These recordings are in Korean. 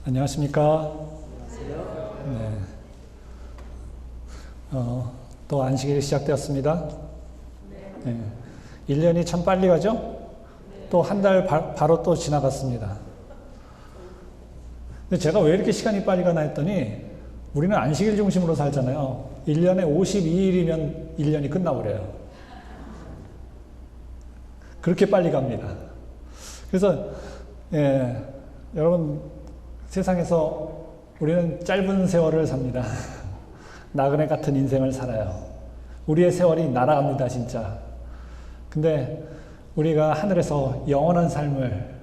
안녕하십니까? 네. 또 안식일이 시작되었습니다. 네. 1년이 참 빨리 가죠? 또 한 달 바로 또 지나갔습니다. 근데 제가 왜 이렇게 시간이 빨리 가나 했더니 우리는 안식일 중심으로 살잖아요. 1년에 52일이면 1년이 끝나버려요. 그렇게 빨리 갑니다. 그래서 여러분 세상에서 우리는 짧은 세월을 삽니다. 나그네 같은 인생을 살아요. 우리의 세월이 날아갑니다, 진짜. 근데 우리가 하늘에서 영원한 삶을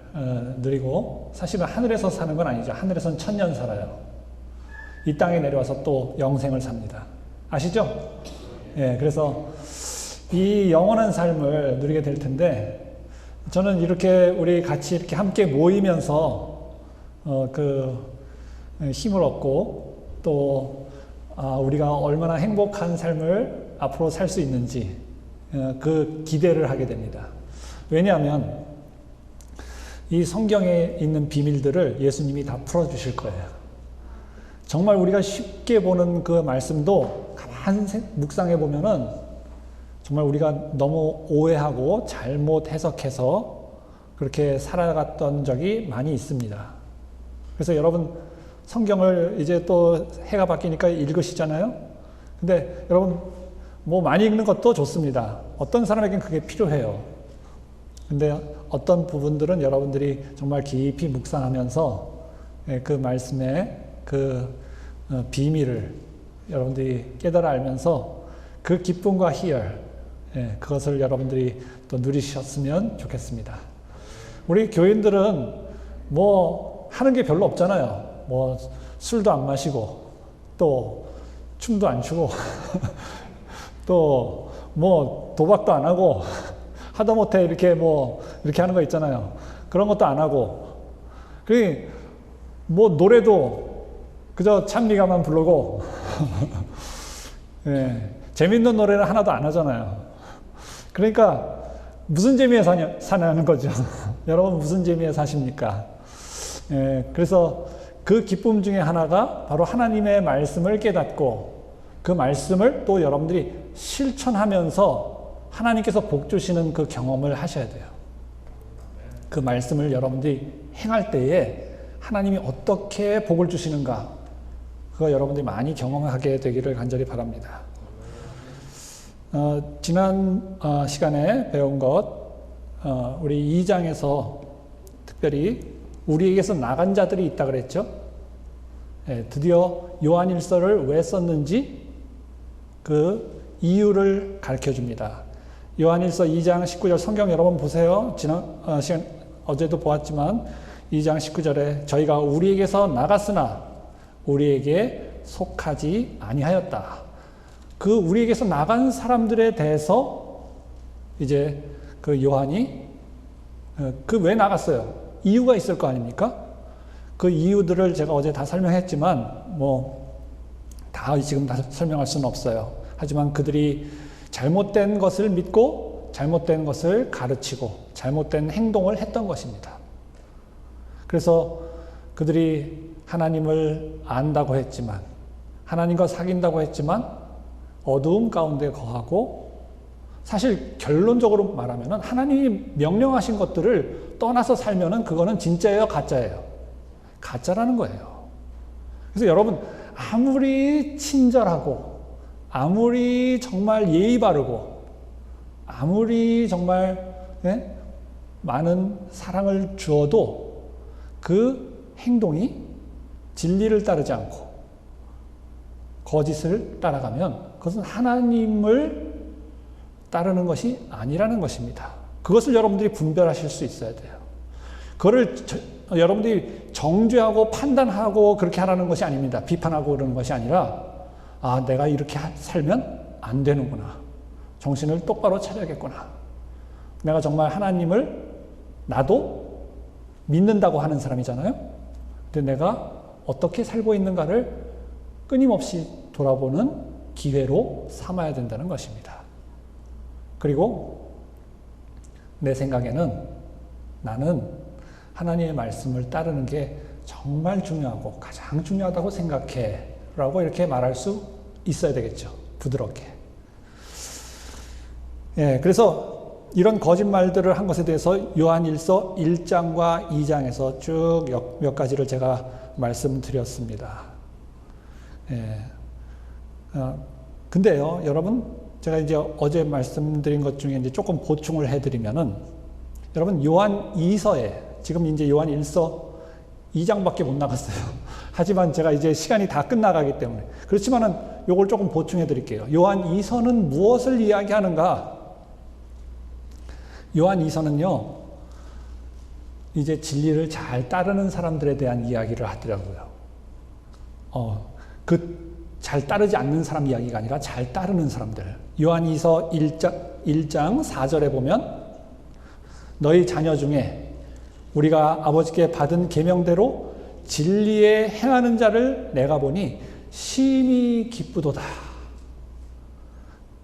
누리고, 사실은 하늘에서 사는 건 아니죠. 하늘에서는 천년 살아요. 이 땅에 내려와서 또 영생을 삽니다. 아시죠? 그래서 이 영원한 삶을 누리게 될 텐데, 저는 이렇게 우리 같이 이렇게 함께 모이면서 힘을 얻고 또 우리가 얼마나 행복한 삶을 앞으로 살 수 있는지 그 기대를 하게 됩니다. 왜냐하면 이 성경에 있는 비밀들을 예수님이 다 풀어주실 거예요. 정말 우리가 쉽게 보는 그 말씀도 가만히 묵상해 보면은 정말 우리가 너무 오해하고 잘못 해석해서 그렇게 살아갔던 적이 많이 있습니다. 그래서 여러분 성경을 이제 또 해가 바뀌니까 읽으시잖아요. 근데 여러분 뭐 많이 읽는 것도 좋습니다. 어떤 사람에겐 그게 필요해요. 근데 어떤 부분들은 여러분들이 정말 깊이 묵상하면서 그 말씀의 그 비밀을 여러분들이 깨달아 알면서 그 기쁨과 희열, 그것을 여러분들이 또 누리셨으면 좋겠습니다. 우리 교인들은 뭐 하는 게 별로 없잖아요. 뭐 술도 안 마시고 또 춤도 안 추고 또 뭐 도박도 안 하고 하다못해 이렇게 하는 거 있잖아요. 그런 것도 안 하고, 뭐 노래도 그저 찬미가만 부르고 재밌는 노래는 하나도 안 하잖아요. 그러니까 무슨 재미에 사냐는 거죠. 여러분 무슨 재미에 사십니까? 그래서 그 기쁨 중에 하나가 바로 하나님의 말씀을 깨닫고 그 말씀을 또 여러분들이 실천하면서 하나님께서 복 주시는 그 경험을 하셔야 돼요. 그 말씀을 여러분들이 행할 때에 하나님이 어떻게 복을 주시는가, 그거 여러분들이 많이 경험하게 되기를 간절히 바랍니다. 지난 시간에 배운 것, 우리 2장에서 특별히 우리에게서 나간 자들이 있다 그랬죠. 드디어 요한일서를 왜 썼는지 그 이유를 가르쳐 줍니다. 요한일서 2장 19절 성경 여러분 보세요. 지난 시간 어제도 보았지만 2장 19절에 저희가 우리에게서 나갔으나 우리에게 속하지 아니하였다. 그 우리에게서 나간 사람들에 대해서 이제 그 요한이 그 왜 나갔어요? 이유가 있을 거 아닙니까? 그 이유들을 제가 어제 다 설명했지만 다 지금 다 설명할 수는 없어요. 하지만 그들이 잘못된 것을 믿고 잘못된 것을 가르치고 잘못된 행동을 했던 것입니다. 그래서 그들이 하나님을 안다고 했지만, 하나님과 사귄다고 했지만 어두움 가운데 거하고, 사실 결론적으로 말하면 하나님이 명령하신 것들을 떠나서 살면은 그거는 진짜예요, 가짜예요? 가짜라는 거예요. 그래서 여러분 아무리 친절하고 아무리 정말 예의 바르고 아무리 정말 많은 사랑을 주어도 그 행동이 진리를 따르지 않고 거짓을 따라가면 그것은 하나님을 따르는 것이 아니라는 것입니다. 그것을 여러분들이 분별하실 수 있어야 돼요. 그거를 여러분들이 정죄하고 판단하고 그렇게 하라는 것이 아닙니다. 비판하고 그러는 것이 아니라, 내가 이렇게 살면 안 되는구나. 정신을 똑바로 차려야겠구나. 내가 정말 하나님을 나도 믿는다고 하는 사람이잖아요. 근데 내가 어떻게 살고 있는가를 끊임없이 돌아보는 기회로 삼아야 된다는 것입니다. 그리고 내 생각에는 나는 하나님의 말씀을 따르는 게 정말 중요하고 가장 중요하다고 생각해 라고 이렇게 말할 수 있어야 되겠죠. 부드럽게. 예, 그래서 이런 거짓말들을 한 것에 대해서 요한일서 1장과 2장에서 쭉 몇 가지를 제가 말씀드렸습니다. 예. 근데요, 여러분, 제가 이제 어제 말씀드린 것 중에 이제 조금 보충을 해드리면은, 여러분, 요한 2서에, 지금 이제 요한 1서 2장밖에 못 나갔어요. 하지만 제가 이제 시간이 다 끝나가기 때문에. 그렇지만은 요걸 조금 보충해 드릴게요. 요한 2서는 무엇을 이야기하는가? 요한 2서는요, 이제 진리를 잘 따르는 사람들에 대한 이야기를 하더라고요. 잘 따르지 않는 사람 이야기가 아니라 잘 따르는 사람들. 요한이서 1장 4절에 보면 너희 자녀 중에 우리가 아버지께 받은 계명대로 진리에 행하는 자를 내가 보니 심히 기쁘도다.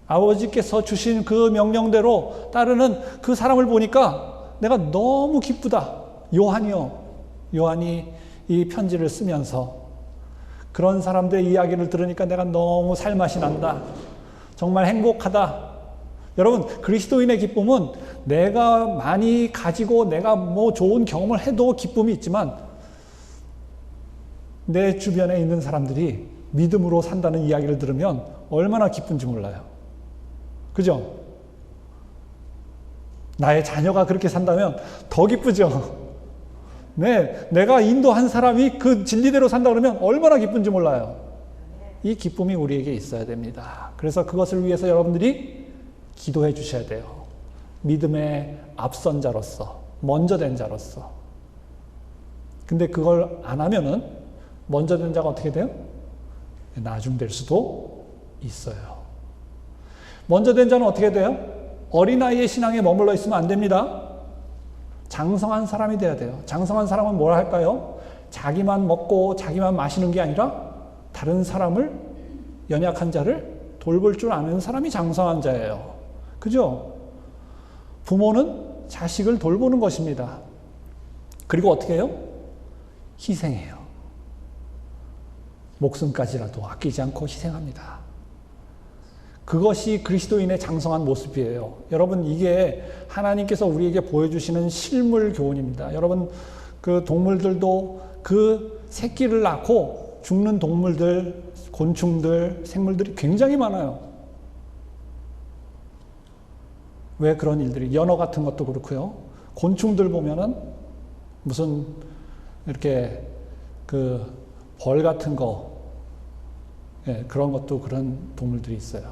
아버지께서 주신 그 명령대로 따르는 그 사람을 보니까 내가 너무 기쁘다. 요한이 이 편지를 쓰면서 그런 사람들의 이야기를 들으니까 내가 너무 살맛이 난다. 정말 행복하다. 여러분, 그리스도인의 기쁨은 내가 많이 가지고 내가 뭐 좋은 경험을 해도 기쁨이 있지만 내 주변에 있는 사람들이 믿음으로 산다는 이야기를 들으면 얼마나 기쁜지 몰라요. 그죠? 나의 자녀가 그렇게 산다면 더 기쁘죠? 네, 내가 인도한 사람이 그 진리대로 산다 그러면 얼마나 기쁜지 몰라요. 이 기쁨이 우리에게 있어야 됩니다. 그래서 그것을 위해서 여러분들이 기도해 주셔야 돼요. 믿음의 앞선 자로서, 먼저 된 자로서. 근데 그걸 안 하면은 먼저 된 자가 어떻게 돼요? 나중될 수도 있어요. 먼저 된 자는 어떻게 돼요? 어린아이의 신앙에 머물러 있으면 안 됩니다. 장성한 사람이 돼야 돼요. 장성한 사람은 뭘 할까요? 자기만 먹고 자기만 마시는 게 아니라 다른 사람을, 연약한 자를 돌볼 줄 아는 사람이 장성한 자예요. 그죠? 부모는 자식을 돌보는 것입니다. 그리고 어떻게 해요? 희생해요. 목숨까지라도 아끼지 않고 희생합니다. 그것이 그리스도인의 장성한 모습이에요. 여러분, 이게 하나님께서 우리에게 보여주시는 실물 교훈입니다. 여러분, 그 동물들도 그 새끼를 낳고 죽는 동물들, 곤충들, 생물들이 굉장히 많아요. 왜 그런 일들이, 연어 같은 것도 그렇고요. 곤충들 보면은 무슨 이렇게 그 벌 같은 거, 예, 그런 것도 그런 동물들이 있어요.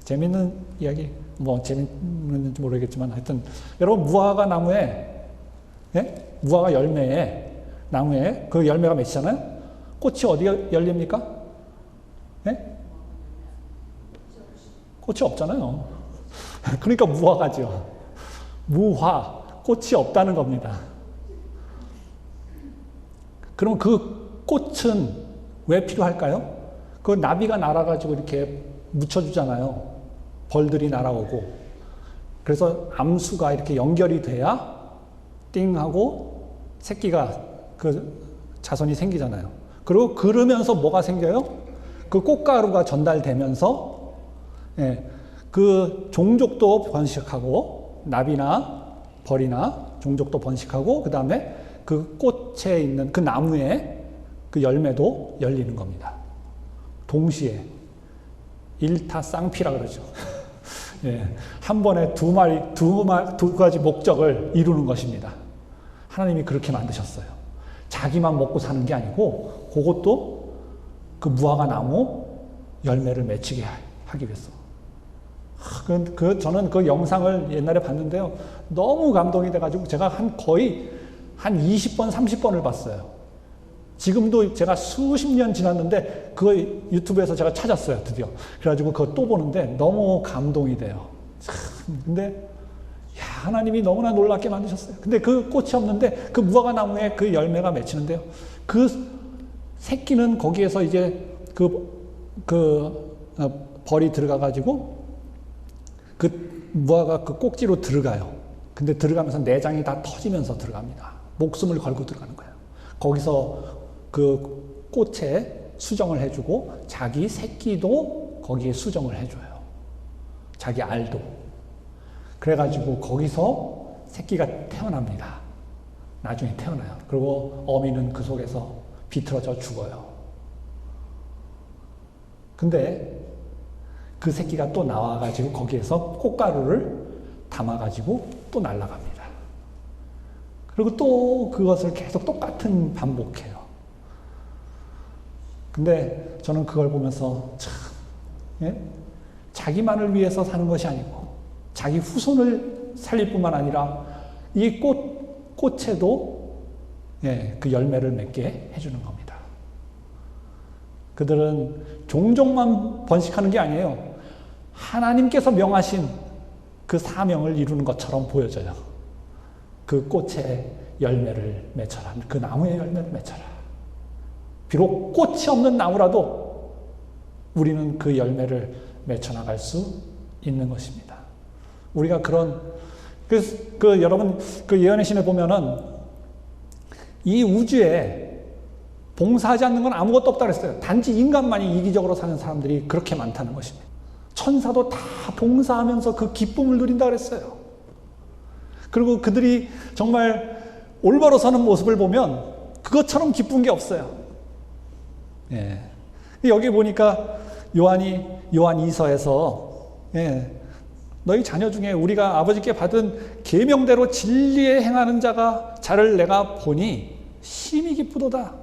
재밌는 이야기, 뭐 재밌는지 모르겠지만 하여튼 여러분, 무화과 나무에, 예? 무화과 열매에, 나무에 그 열매가 맺히잖아요. 꽃이 어디가 열립니까? 예? 꽃이 없잖아요. 그러니까 무화과죠. 무화, 꽃이 없다는 겁니다. 그럼 그 꽃은 왜 필요할까요? 그 나비가 날아가지고 이렇게 묻혀주잖아요. 벌들이 날아오고. 그래서 암수가 이렇게 연결이 돼야 띵 하고 새끼가, 그 자손이 생기잖아요. 그리고 그러면서 뭐가 생겨요? 그 꽃가루가 전달되면서, 예, 그 종족도 번식하고, 나비나 벌이나 종족도 번식하고, 그 다음에 그 꽃에 있는 그 나무에 그 열매도 열리는 겁니다. 동시에. 일타쌍피라 그러죠. 예, 한 번에 두 가지 목적을 이루는 것입니다. 하나님이 그렇게 만드셨어요. 자기만 먹고 사는 게 아니고 그것도 그 무화과 나무 열매를 맺히게 하기 위해서. 저는 그 영상을 옛날에 봤는데요. 너무 감동이 돼가지고 제가 거의 한 20번, 30번을 봤어요. 지금도 제가 수십 년 지났는데 그거 유튜브에서 제가 찾았어요, 드디어. 그래가지고 그거 또 보는데 너무 감동이 돼요. 근데 하나님이 너무나 놀랍게 만드셨어요. 근데 그 꽃이 없는데 그 무화과 나무에 그 열매가 맺히는데요. 그 새끼는 거기에서 이제 벌이 들어가가지고 그 무화과 그 꼭지로 들어가요. 근데 들어가면서 내장이 다 터지면서 들어갑니다. 목숨을 걸고 들어가는 거예요. 거기서 그 꽃에 수정을 해주고 자기 새끼도 거기에 수정을 해줘요. 자기 알도. 그래가지고 거기서 새끼가 태어납니다. 나중에 태어나요. 그리고 어미는 그 속에서 비틀어져 죽어요. 근데 그 새끼가 또 나와가지고 거기에서 꽃가루를 담아가지고 또 날아갑니다. 그리고 또 그것을 계속 똑같은 반복해요. 근데 저는 그걸 보면서 참, 예? 자기만을 위해서 사는 것이 아니고 자기 후손을 살릴 뿐만 아니라 이 꽃에도 예, 그 열매를 맺게 해주는 겁니다. 그들은 종족만 번식하는 게 아니에요. 하나님께서 명하신 그 사명을 이루는 것처럼 보여져요. 그 꽃의 열매를 맺혀라. 그 나무의 열매를 맺혀라. 비록 꽃이 없는 나무라도 우리는 그 열매를 맺혀나갈 수 있는 것입니다. 우리가 여러분, 그 예언의 신에 보면은 이 우주에 봉사하지 않는 건 아무것도 없다고 했어요. 단지 인간만이 이기적으로 사는 사람들이 그렇게 많다는 것입니다. 천사도 다 봉사하면서 그 기쁨을 누린다고 했어요. 그리고 그들이 정말 올바로 사는 모습을 보면 그것처럼 기쁜 게 없어요. 예. 여기 보니까 요한 2서에서 예, 너희 자녀 중에 우리가 아버지께 받은 계명대로 진리에 행하는 자를 내가 보니 심히 기쁘도다.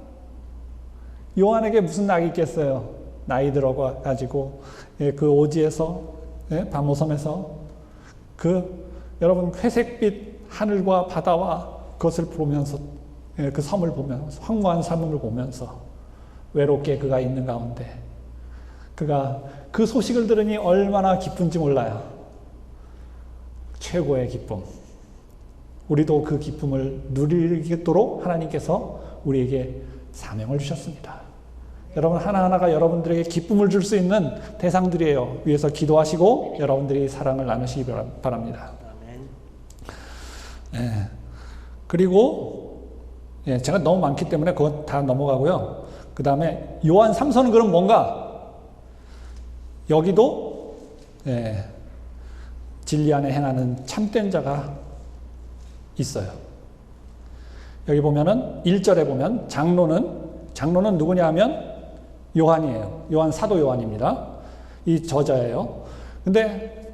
요한에게 무슨 낙이 있겠어요? 나이 들어가지고 예, 그 오지에서 예, 밤오섬에서 여러분 회색빛 하늘과 바다와 그것을 보면서 예, 그 섬을 보면서 황무한 삶을 보면서 외롭게 그가 있는 가운데 그가 그 소식을 들으니 얼마나 기쁜지 몰라요. 최고의 기쁨. 우리도 그 기쁨을 누리도록 하나님께서 우리에게 사명을 주셨습니다. 여러분 하나하나가 여러분들에게 기쁨을 줄 수 있는 대상들이에요. 위에서 기도하시고 여러분들이 사랑을 나누시기 바랍니다. 예. 그리고 예, 제가 너무 많기 때문에 그거 다 넘어가고요. 그 다음에 요한 3서는 그럼 뭔가? 여기도 예, 진리 안에 행하는 참된 자가 있어요. 여기 보면은 1절에 보면 장로는 누구냐 하면 요한이에요. 요한 사도 요한입니다. 이 저자예요. 근데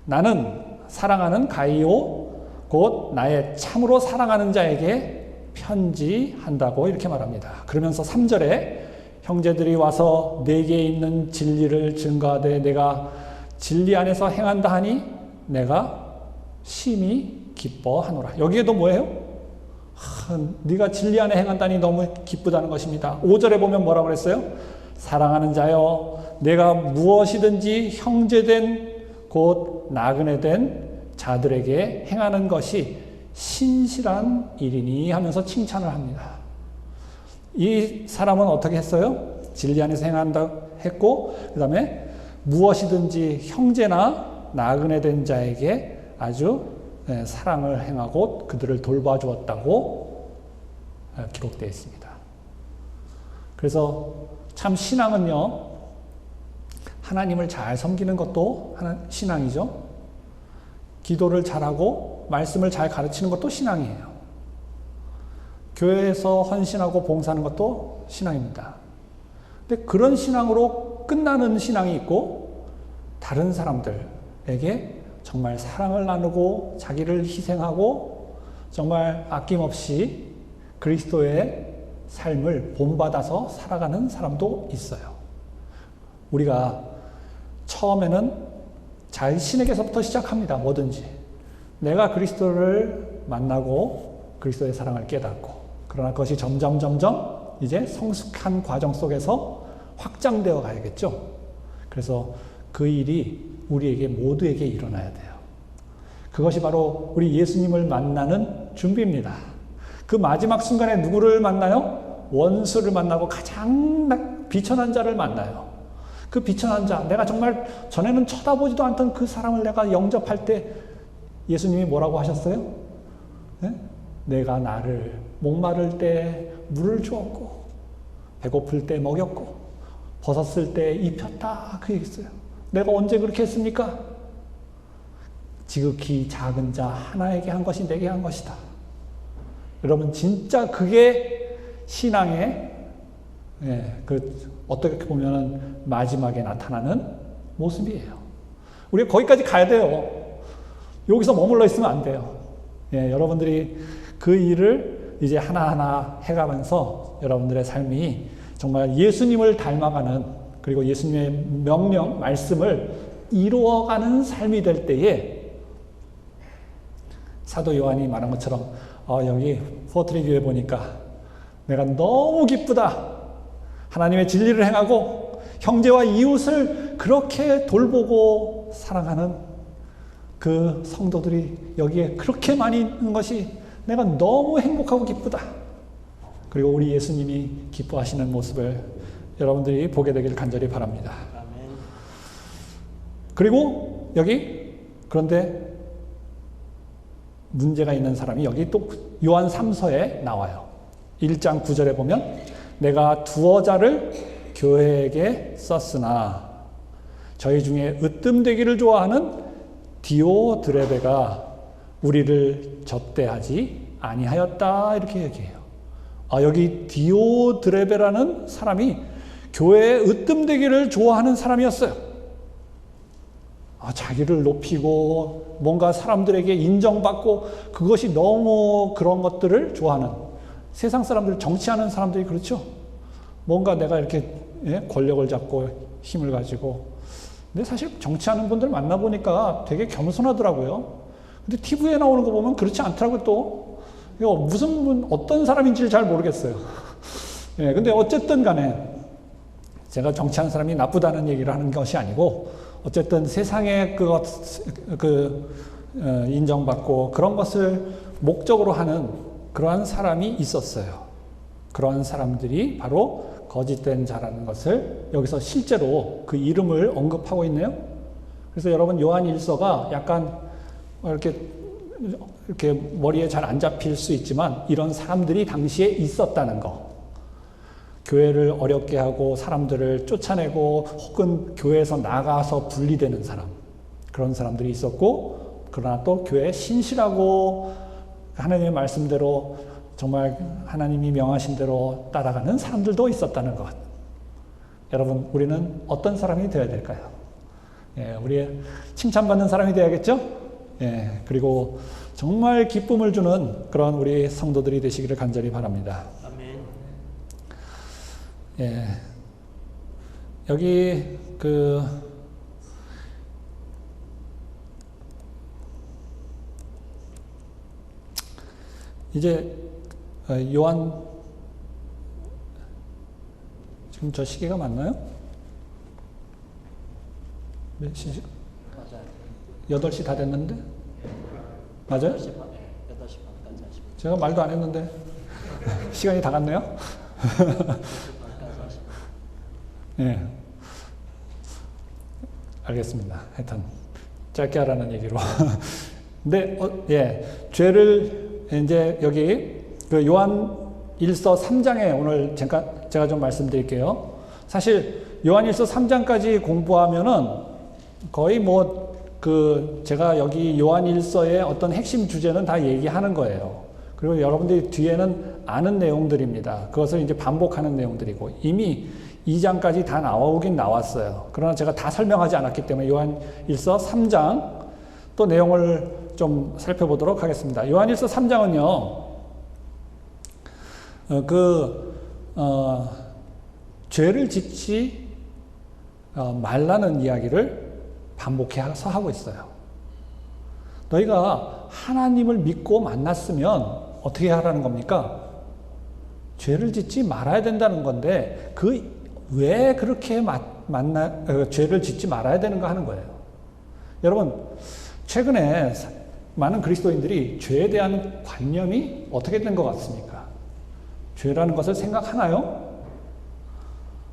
나는 사랑하는 가이오 곧 나의 참으로 사랑하는 자에게 편지한다고 이렇게 말합니다. 그러면서 3절에 형제들이 와서 내게 있는 진리를 증거하되 내가 진리 안에서 행한다 하니 내가 심히 기뻐하노라. 여기에도 뭐예요? 네가 진리 안에 행한다니 너무 기쁘다는 것입니다. 5절에 보면 뭐라고 그랬어요? 사랑하는 자여 내가 무엇이든지 형제된 곧 나그네 된 자들에게 행하는 것이 신실한 일이니 하면서 칭찬을 합니다. 이 사람은 어떻게 했어요? 진리 안에서 행한다 했고 그 다음에 무엇이든지 형제나 나그네 된 자에게 아주 사랑을 행하고 그들을 돌봐주었다고 기록되어 있습니다. 그래서 참 신앙은요, 하나님을 잘 섬기는 것도 신앙이죠. 기도를 잘하고 말씀을 잘 가르치는 것도 신앙이에요. 교회에서 헌신하고 봉사하는 것도 신앙입니다. 근데 그런 신앙으로 끝나는 신앙이 있고 다른 사람들에게 정말 사랑을 나누고 자기를 희생하고 정말 아낌없이 그리스도의 삶을 본받아서 살아가는 사람도 있어요. 우리가 처음에는 자신에게서부터 시작합니다. 뭐든지. 내가 그리스도를 만나고 그리스도의 사랑을 깨닫고 그러나 그것이 점점 이제 성숙한 과정 속에서 확장되어 가야겠죠. 그래서 그 일이 우리에게 모두에게 일어나야 돼요. 그것이 바로 우리 예수님을 만나는 준비입니다. 그 마지막 순간에 누구를 만나요? 원수를 만나고 가장 비천한 자를 만나요. 그 비천한 자, 내가 정말 전에는 쳐다보지도 않던 그 사람을 내가 영접할 때 예수님이 뭐라고 하셨어요? 네? 내가 나를 목마를 때 물을 주었고 배고플 때 먹였고 벗었을 때 입혔다 그 얘기했어요. 내가 언제 그렇게 했습니까? 지극히 작은 자 하나에게 한 것이 내게 한 것이다. 여러분 진짜 그게 신앙의 어떻게 보면 마지막에 나타나는 모습이에요. 우리가 거기까지 가야 돼요. 여기서 머물러 있으면 안 돼요. 여러분들이 그 일을 이제 하나하나 해가면서 여러분들의 삶이 정말 예수님을 닮아가는, 그리고 예수님의 명령, 말씀을 이루어가는 삶이 될 때에 사도 요한이 말한 것처럼 여기 포트리 교회 보니까 내가 너무 기쁘다. 하나님의 진리를 행하고 형제와 이웃을 그렇게 돌보고 사랑하는 그 성도들이 여기에 그렇게 많이 있는 것이 내가 너무 행복하고 기쁘다. 그리고 우리 예수님이 기뻐하시는 모습을 여러분들이 보게 되길 간절히 바랍니다. 아멘. 그리고 여기 그런데 문제가 있는 사람이 여기 또 요한 3서에 나와요. 1장 9절에 보면 내가 두어 자를 교회에게 썼으나 저희 중에 으뜸되기를 좋아하는 디오드레베가 우리를 접대하지 아니하였다 이렇게 얘기해요. 여기 디오드레베라는 사람이 교회에 으뜸되기를 좋아하는 사람이었어요. 자기를 높이고 뭔가 사람들에게 인정받고 그것이 너무 그런 것들을 좋아하는, 세상 사람들, 정치하는 사람들이 그렇죠. 뭔가 내가 이렇게 권력을 잡고 힘을 가지고. 근데 사실 정치하는 분들 만나보니까 되게 겸손하더라고요. 근데 TV에 나오는 거 보면 그렇지 않더라고요. 또 이거 어떤 사람인지를 잘 모르겠어요. 근데 어쨌든 간에 제가 정치하는 사람이 나쁘다는 얘기를 하는 것이 아니고, 어쨌든 세상에 인정받고 그런 것을 목적으로 하는 그러한 사람이 있었어요. 그러한 사람들이 바로 거짓된 자라는 것을 여기서 실제로 그 이름을 언급하고 있네요. 그래서 여러분 요한 1서가 약간 이렇게 머리에 잘 안 잡힐 수 있지만 이런 사람들이 당시에 있었다는 거. 교회를 어렵게 하고 사람들을 쫓아내고 혹은 교회에서 나가서 분리되는 사람, 그런 사람들이 있었고, 그러나 또 교회에 신실하고 하나님의 말씀대로 정말 하나님이 명하신 대로 따라가는 사람들도 있었다는 것. 여러분, 우리는 어떤 사람이 되어야 될까요? 우리 칭찬받는 사람이 되어야겠죠? 그리고 정말 기쁨을 주는 그런 우리 성도들이 되시기를 간절히 바랍니다. 여기 이제 요한, 지금 저 시계가 맞나요? 몇 시? 맞아요. 8시 다 됐는데? 맞아요? 8시 반까지 하시면. 제가 말도 안 했는데 시간이 다 갔네요? 알겠습니다. 하여튼 짧게 하라는 얘기로. 근데 죄를 이제 여기 그 요한 1서 3장에 오늘 제가 좀 말씀드릴게요. 사실 요한 1서 3장까지 공부하면은 거의 제가 여기 요한 1서의 어떤 핵심 주제는 다 얘기하는 거예요. 그리고 여러분들이 뒤에는 아는 내용들입니다. 그것을 이제 반복하는 내용들이고, 이미 2장까지 다 나오긴 나왔어요. 그러나 제가 다 설명하지 않았기 때문에 요한 1서 3장 또 내용을 좀 살펴보도록 하겠습니다. 요한 1서 3장은요, 죄를 짓지 말라는 이야기를 반복해서 하고 있어요. 너희가 하나님을 믿고 만났으면 어떻게 하라는 겁니까? 죄를 짓지 말아야 된다는 건데, 왜 그렇게 죄를 짓지 말아야 되는가 하는 거예요. 여러분, 최근에 많은 그리스도인들이 죄에 대한 관념이 어떻게 된 것 같습니까? 죄라는 것을 생각하나요?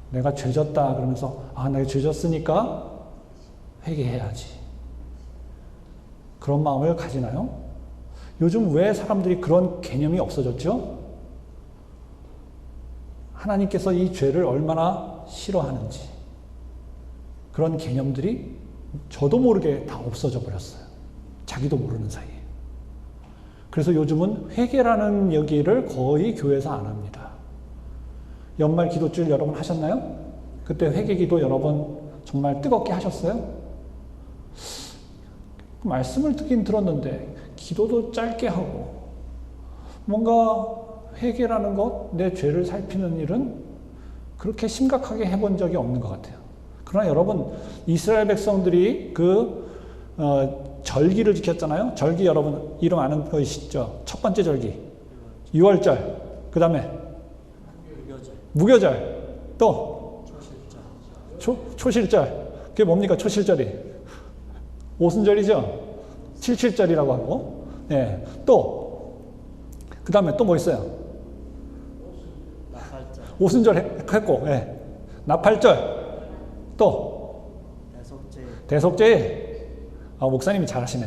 내가 죄졌다 그러면서 내가 죄졌으니까 회개해야지. 그런 마음을 가지나요? 요즘 왜 사람들이 그런 개념이 없어졌죠? 하나님께서 이 죄를 얼마나 싫어하는지 그런 개념들이 저도 모르게 다 없어져 버렸어요. 자기도 모르는 사이에. 그래서 요즘은 회개라는 얘기를 거의 교회에서 안 합니다. 연말 기도주일 여러분 하셨나요? 그때 회개기도 여러분 정말 뜨겁게 하셨어요? 말씀을 듣긴 들었는데 기도도 짧게 하고 뭔가 회개라는 것, 내 죄를 살피는 일은 그렇게 심각하게 해본 적이 없는 것 같아요. 그러나 여러분, 이스라엘 백성들이 절기를 지켰잖아요. 절기 여러분 이름 아는 거 있죠? 첫 번째 절기, 유월절, 그 다음에 무교절, 또 초실절. 그게 뭡니까? 초실절이 오순절이죠. 칠칠절이라고 하고, 예, 또 그 다음에 또 뭐 있어요? 오순절 했고, 예. 나팔절, 또 대속제일. 아, 목사님이 잘하시네.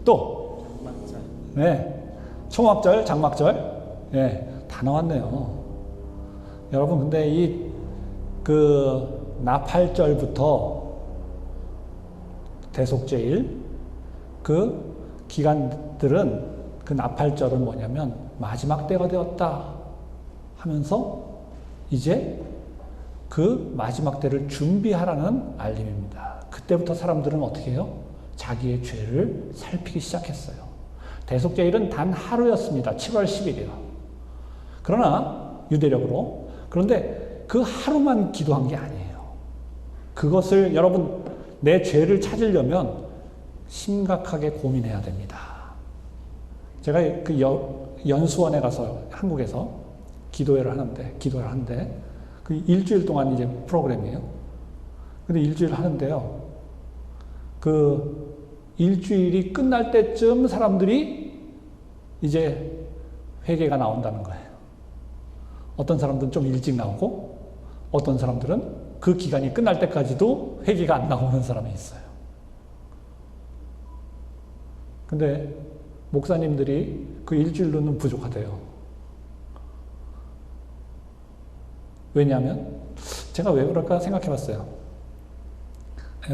또 장막절, 네, 초막절, 장막절, 예, 다 나왔네요. 여러분, 근데 나팔절부터 대속제일 그 기간들은 그 나팔절은 뭐냐면 마지막 때가 되었다 하면서 이제 그 마지막 때를 준비하라는 알림입니다. 그때부터 사람들은 어떻게 해요? 자기의 죄를 살피기 시작했어요. 대속제일은 단 하루였습니다. 7월 10일이요. 그러나 유대력으로. 그런데 그 하루만 기도한 게 아니에요. 그것을 여러분 내 죄를 찾으려면 심각하게 고민해야 됩니다. 제가 그 연수원에 가서 한국에서 기도를 하는데 그 일주일 동안 이제 프로그램이에요. 근데 일주일 하는데요. 그 일주일이 끝날 때쯤 사람들이 이제 회개가 나온다는 거예요. 어떤 사람들은 좀 일찍 나오고 어떤 사람들은 그 기간이 끝날 때까지도 회개가 안 나오는 사람이 있어요. 근데 목사님들이 그 일주일로는 부족하대요. 왜냐하면 제가 왜 그럴까 생각해 봤어요.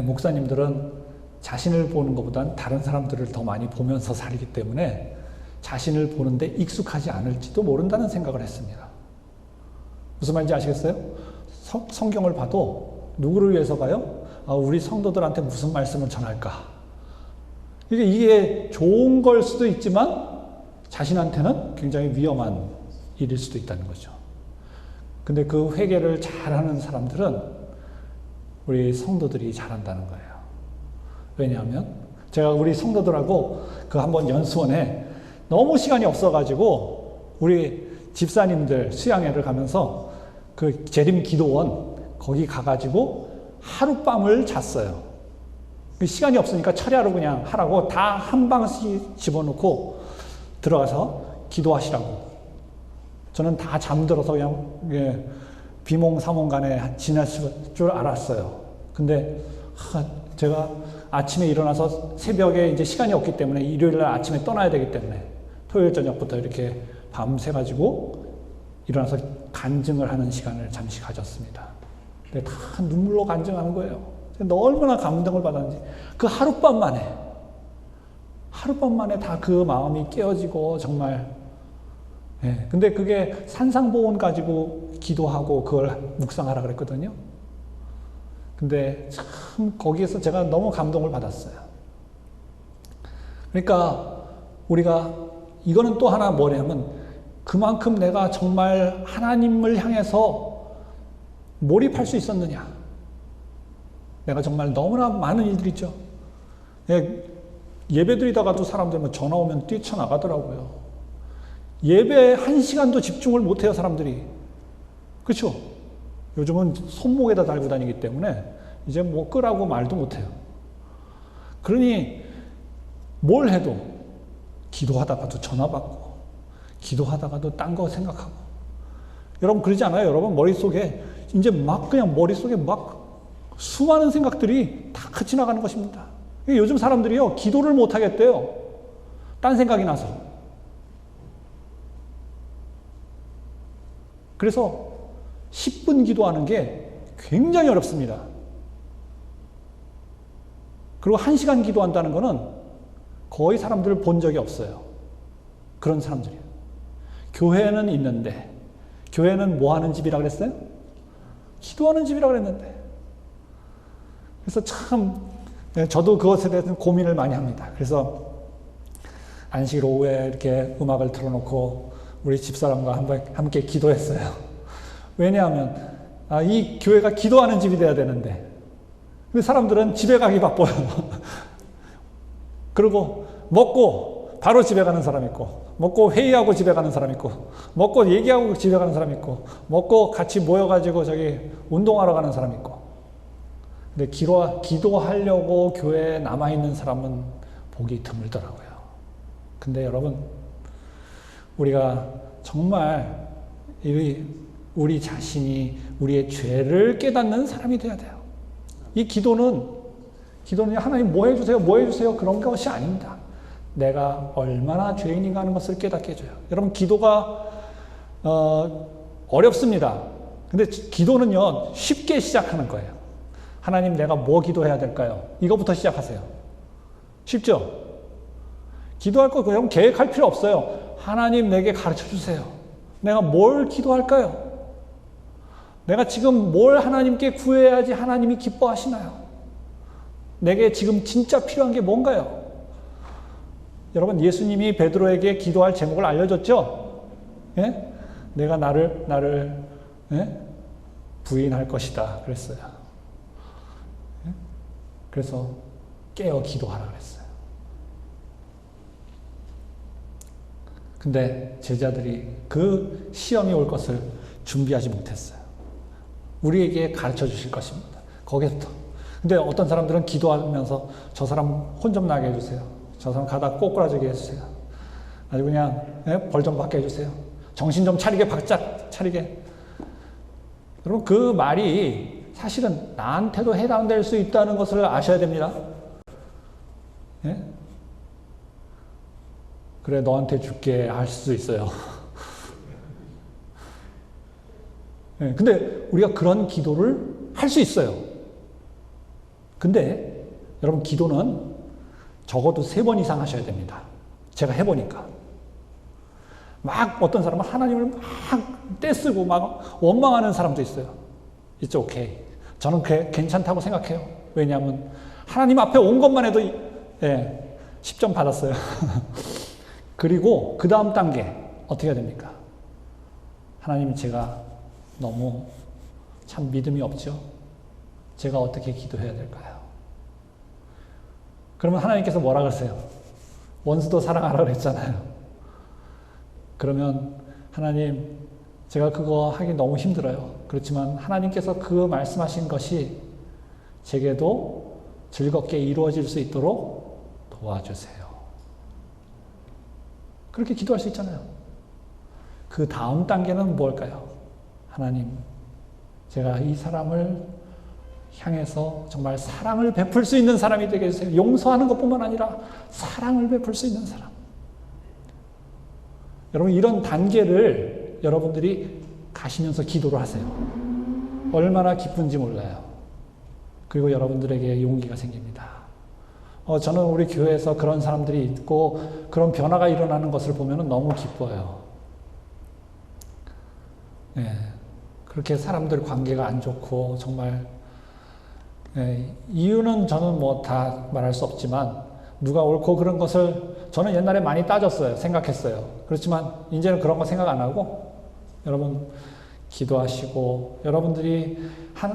목사님들은 자신을 보는 것보단 다른 사람들을 더 많이 보면서 살기 때문에 자신을 보는데 익숙하지 않을지도 모른다는 생각을 했습니다. 무슨 말인지 아시겠어요? 성경을 봐도 누구를 위해서 가요? 우리 성도들한테 무슨 말씀을 전할까? 이게 좋은 걸 수도 있지만 자신한테는 굉장히 위험한 일일 수도 있다는 거죠. 근데 그 회개를 잘하는 사람들은 우리 성도들이 잘한다는 거예요. 왜냐하면 제가 우리 성도들하고 그 한번 연수원에 너무 시간이 없어가지고 우리 집사님들 수양회를 가면서 그 재림 기도원 거기 가가지고 하룻밤을 잤어요. 시간이 없으니까 철야로 그냥 하라고 다 한 방씩 집어넣고 들어가서 기도하시라고. 저는 다 잠들어서 그냥 비몽사몽간에 지났을 줄 알았어요. 근데 제가 아침에 일어나서 새벽에 이제 시간이 없기 때문에 일요일날 아침에 떠나야 되기 때문에 토요일 저녁부터 이렇게 밤새가지고 일어나서 간증을 하는 시간을 잠시 가졌습니다. 근데 다 눈물로 간증하는 거예요. 얼마나 감동을 받았는지. 그 하룻밤 만에 다 그 마음이 깨어지고 정말. 예, 근데 그게 산상보온 가지고 기도하고 그걸 묵상하라 그랬거든요. 근데 참 거기에서 제가 너무 감동을 받았어요. 그러니까 우리가 이거는 또 하나 뭐냐면 그만큼 내가 정말 하나님을 향해서 몰입할 수 있었느냐. 내가 정말 너무나 많은 일들이 있죠. 예배 드리다가도 사람들 뭐 전화 오면 뛰쳐나가더라고요. 예배 1시간도 집중을 못해요, 사람들이. 그렇죠? 요즘은 손목에다 달고 다니기 때문에 이제 뭐 끄라고 말도 못해요. 그러니 뭘 해도 기도하다가도 전화 받고 기도하다가도 딴 거 생각하고. 여러분 그러지 않아요? 여러분 머릿속에 이제 막 그냥 머릿속에 막 수많은 생각들이 다 같이 나가는 것입니다. 요즘 사람들이요 기도를 못 하겠대요. 딴 생각이 나서. 그래서 10분 기도하는 게 굉장히 어렵습니다. 그리고 1시간 기도한다는 거는 거의 사람들을 본 적이 없어요. 그런 사람들이에요. 교회는 있는데, 교회는 뭐 하는 집이라 그랬어요? 기도하는 집이라 그랬는데. 그래서 참, 저도 그것에 대해서는 고민을 많이 합니다. 그래서 안식 오후에 이렇게 음악을 틀어놓고 우리 집사람과 함께 기도했어요. 왜냐하면, 이 교회가 기도하는 집이 돼야 되는데, 근데 사람들은 집에 가기 바빠요. 그리고 먹고 바로 집에 가는 사람 있고, 먹고 회의하고 집에 가는 사람 있고, 먹고 얘기하고 집에 가는 사람 있고, 먹고 같이 모여가지고 저기 운동하러 가는 사람 있고. 근데 기도하려고 교회에 남아있는 사람은 보기 드물더라고요. 근데 여러분, 우리가 정말 우리 자신이 우리의 죄를 깨닫는 사람이 돼야 돼요. 이 기도는 하나님 뭐 해주세요, 뭐 해주세요 그런 것이 아닙니다. 내가 얼마나 죄인인가 하는 것을 깨닫게 해줘요. 여러분, 기도가 어렵습니다. 근데 기도는요, 쉽게 시작하는 거예요. 하나님, 내가 뭐 기도해야 될까요? 이거부터 시작하세요. 쉽죠? 기도할 거 여러분 계획할 필요 없어요. 하나님, 내게 가르쳐 주세요. 내가 뭘 기도할까요? 내가 지금 뭘 하나님께 구해야지 하나님이 기뻐하시나요? 내게 지금 진짜 필요한 게 뭔가요? 여러분, 예수님이 베드로에게 기도할 제목을 알려줬죠? 예? 내가 나를 예? 부인할 것이다 그랬어요. 예? 그래서 깨어 기도하라 그랬어요. 근데 제자들이 그 시험이 올 것을 준비하지 못했어요. 우리에게 가르쳐 주실 것입니다. 거기서부터. 근데 어떤 사람들은 기도하면서 저 사람 혼 좀 나게 해주세요. 저 사람 가다 꼬꾸라지게 해주세요. 아주 그냥 벌 좀 받게 해주세요. 정신 좀 차리게, 바짝 차리게. 여러분, 그 말이 사실은 나한테도 해당될 수 있다는 것을 아셔야 됩니다. 예? 그래, 너한테 줄게 할 수 있어요. 예, 근데 우리가 그런 기도를 할 수 있어요. 근데 여러분, 기도는 적어도 3번 이상 하셔야 됩니다. 제가 해보니까. 막 어떤 사람은 하나님을 막 떼쓰고 막 원망하는 사람도 있어요. It's okay. 저는 괜찮다고 생각해요. 왜냐하면 하나님 앞에 온 것만 해도 10점 받았어요. 그리고 그 다음 단계 어떻게 해야 됩니까? 하나님, 제가 너무 참 믿음이 없죠? 제가 어떻게 기도해야 될까요? 그러면 하나님께서 뭐라 그러세요? 원수도 사랑하라 그랬잖아요. 그러면 하나님, 제가 그거 하기 너무 힘들어요. 그렇지만 하나님께서 그 말씀하신 것이 제게도 즐겁게 이루어질 수 있도록 도와주세요. 그렇게 기도할 수 있잖아요. 그 다음 단계는 뭘까요? 하나님, 제가 이 사람을 향해서 정말 사랑을 베풀 수 있는 사람이 되게 해주세요. 용서하는 것뿐만 아니라 사랑을 베풀 수 있는 사람. 여러분, 이런 단계를 여러분들이 가시면서 기도를 하세요. 얼마나 기쁜지 몰라요. 그리고 여러분들에게 용기가 생깁니다. 저는 우리 교회에서 그런 사람들이 있고 그런 변화가 일어나는 것을 보면 너무 기뻐요. 네, 그렇게 사람들 관계가 안 좋고 정말 이유는 저는 뭐 다 말할 수 없지만 누가 옳고 그런 것을 저는 옛날에 많이 따졌어요. 생각했어요. 그렇지만 이제는 그런 거 생각 안 하고 여러분 기도하시고 여러분들이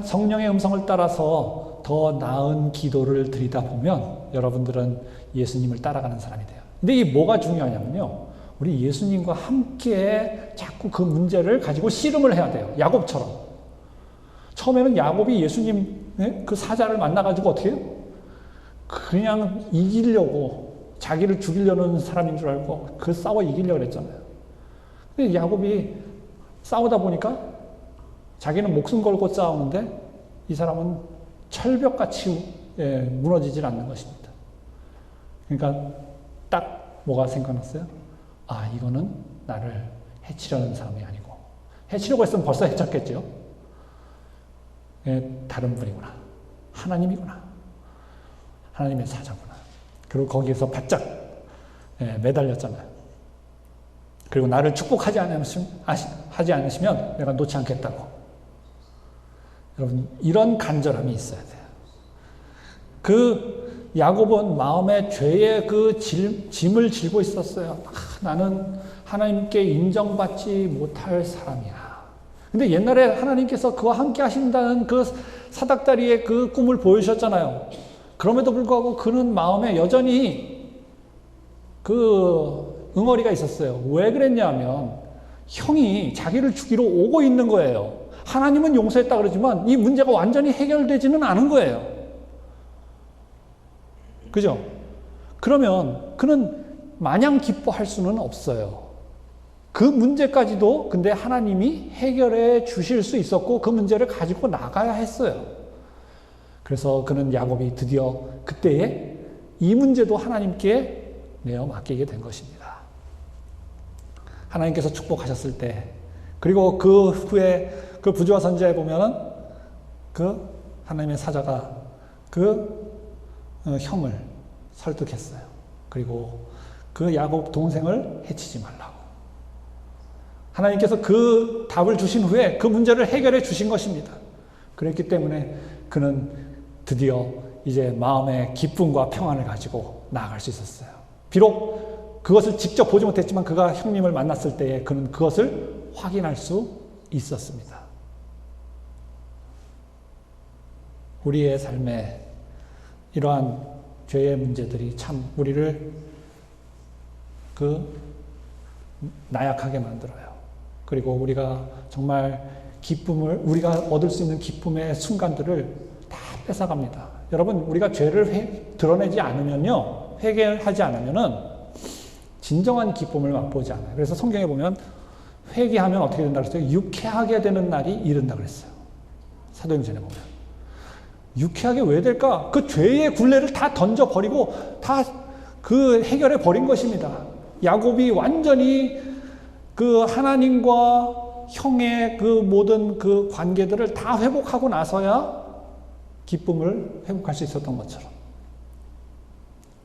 성령의 음성을 따라서 더 나은 기도를 드리다 보면 여러분들은 예수님을 따라가는 사람이 돼요. 근데 이게 뭐가 중요하냐면요. 우리 예수님과 함께 자꾸 그 문제를 가지고 씨름을 해야 돼요. 야곱처럼. 처음에는 야곱이 예수님 그 사자를 만나가지고 어떻게 해요? 그냥 이기려고 자기를 죽이려는 사람인 줄 알고 그 싸워 이기려고 그랬잖아요. 근데 야곱이 싸우다 보니까 자기는 목숨 걸고 싸우는데 이 사람은 철벽같이 무너지질 않는 것입니다. 그러니까 딱 뭐가 생각났어요? 아, 이거는 나를 해치려는 사람이 아니고, 해치려고 했으면 벌써 해쳤겠죠. 다른 분이구나. 하나님이구나. 하나님의 사자구나. 그리고 거기에서 바짝 매달렸잖아요. 그리고 나를 축복하지 않으시면 내가 놓지 않겠다고. 여러분, 이런 간절함이 있어야 돼요. 그 야곱은 마음에 죄의 그 짐을 지고 있었어요. 나는 하나님께 인정받지 못할 사람이야. 근데 옛날에 하나님께서 그와 함께 하신다는 그 사닥다리의 그 꿈을 보여주셨잖아요. 그럼에도 불구하고 그는 마음에 여전히 그 응어리가 있었어요. 왜 그랬냐면 형이 자기를 죽이러 오고 있는 거예요. 하나님은 용서했다 그러지만 이 문제가 완전히 해결되지는 않은 거예요. 그죠? 그러면 그는 마냥 기뻐할 수는 없어요. 그 문제까지도 근데 하나님이 해결해 주실 수 있었고 그 문제를 가지고 나가야 했어요. 그래서 그는 야곱이 드디어 그때에 이 문제도 하나님께 내어 맡기게 된 것입니다. 하나님께서 축복하셨을 때, 그리고 그 후에 그 부조와 선지자에 보면은 그 하나님의 사자가 그 형을 설득했어요. 그리고 그 야곱 동생을 해치지 말라고. 하나님께서 그 답을 주신 후에 그 문제를 해결해 주신 것입니다. 그랬기 때문에 그는 드디어 이제 마음의 기쁨과 평안을 가지고 나아갈 수 있었어요. 비록 그것을 직접 보지 못했지만 그가 형님을 만났을 때에 그는 그것을 확인할 수 있었습니다. 우리의 삶에 이러한 죄의 문제들이 참 우리를 나약하게 만들어요. 그리고 우리가 정말 우리가 얻을 수 있는 기쁨의 순간들을 다 뺏어갑니다. 여러분, 우리가 죄를 드러내지 않으면요, 회개하지 않으면은 진정한 기쁨을 맛보지 않아요. 그래서 성경에 보면 회개하면 어떻게 된다고 했어요? 유쾌하게 되는 날이 이른다 그랬어요. 사도행전에 보면. 유쾌하게 왜 될까? 그 죄의 굴레를 다 던져버리고 다 그 해결해 버린 것입니다. 야곱이 완전히 그 하나님과 형의 그 모든 그 관계들을 다 회복하고 나서야 기쁨을 회복할 수 있었던 것처럼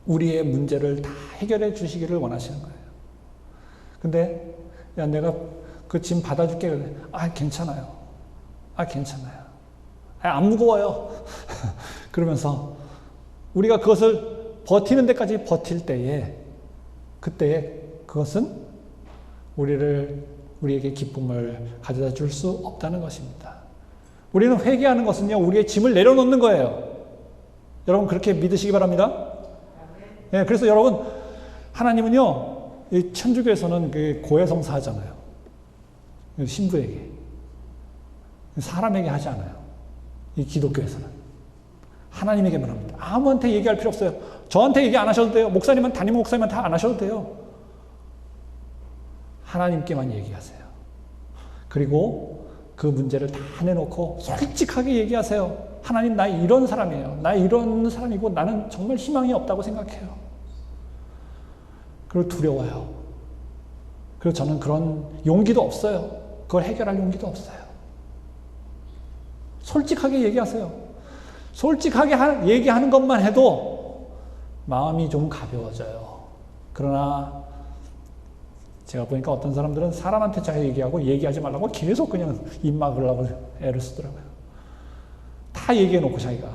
우리의 문제를 다 해결해 주시기를 원하시는 거예요. 근데 야, 내가 그 짐 받아줄게. 아, 괜찮아요. 아, 괜찮아요. 아, 안 무거워요. 그러면서 우리가 그것을 버티는 데까지 버틸 때에 그때에 그것은 우리에게 기쁨을 가져다 줄 수 없다는 것입니다. 우리는 회개하는 것은요, 우리의 짐을 내려놓는 거예요. 여러분, 그렇게 믿으시기 바랍니다. 네, 그래서 여러분, 하나님은요, 이 천주교에서는 그 고해성사 하잖아요. 신부에게. 사람에게 하지 않아요. 이 기독교에서는. 하나님에게만 합니다. 아무한테 얘기할 필요 없어요. 저한테 얘기 안 하셔도 돼요. 목사님은, 담임 목사님은 다 안 하셔도 돼요. 하나님께만 얘기하세요. 그리고 그 문제를 다 내놓고 솔직하게 얘기하세요. 하나님, 나 이런 사람이에요. 나 이런 사람이고 나는 정말 희망이 없다고 생각해요. 그리고 두려워요. 그리고 저는 그런 용기도 없어요. 그걸 해결할 용기도 없어요. 솔직하게 얘기하세요. 솔직하게 얘기하는 것만 해도 마음이 좀 가벼워져요. 그러나 제가 보니까 어떤 사람들은 사람한테 잘 얘기하고 얘기하지 말라고 계속 그냥 입 막으려고 애를 쓰더라고요. 다 얘기해놓고 자기가.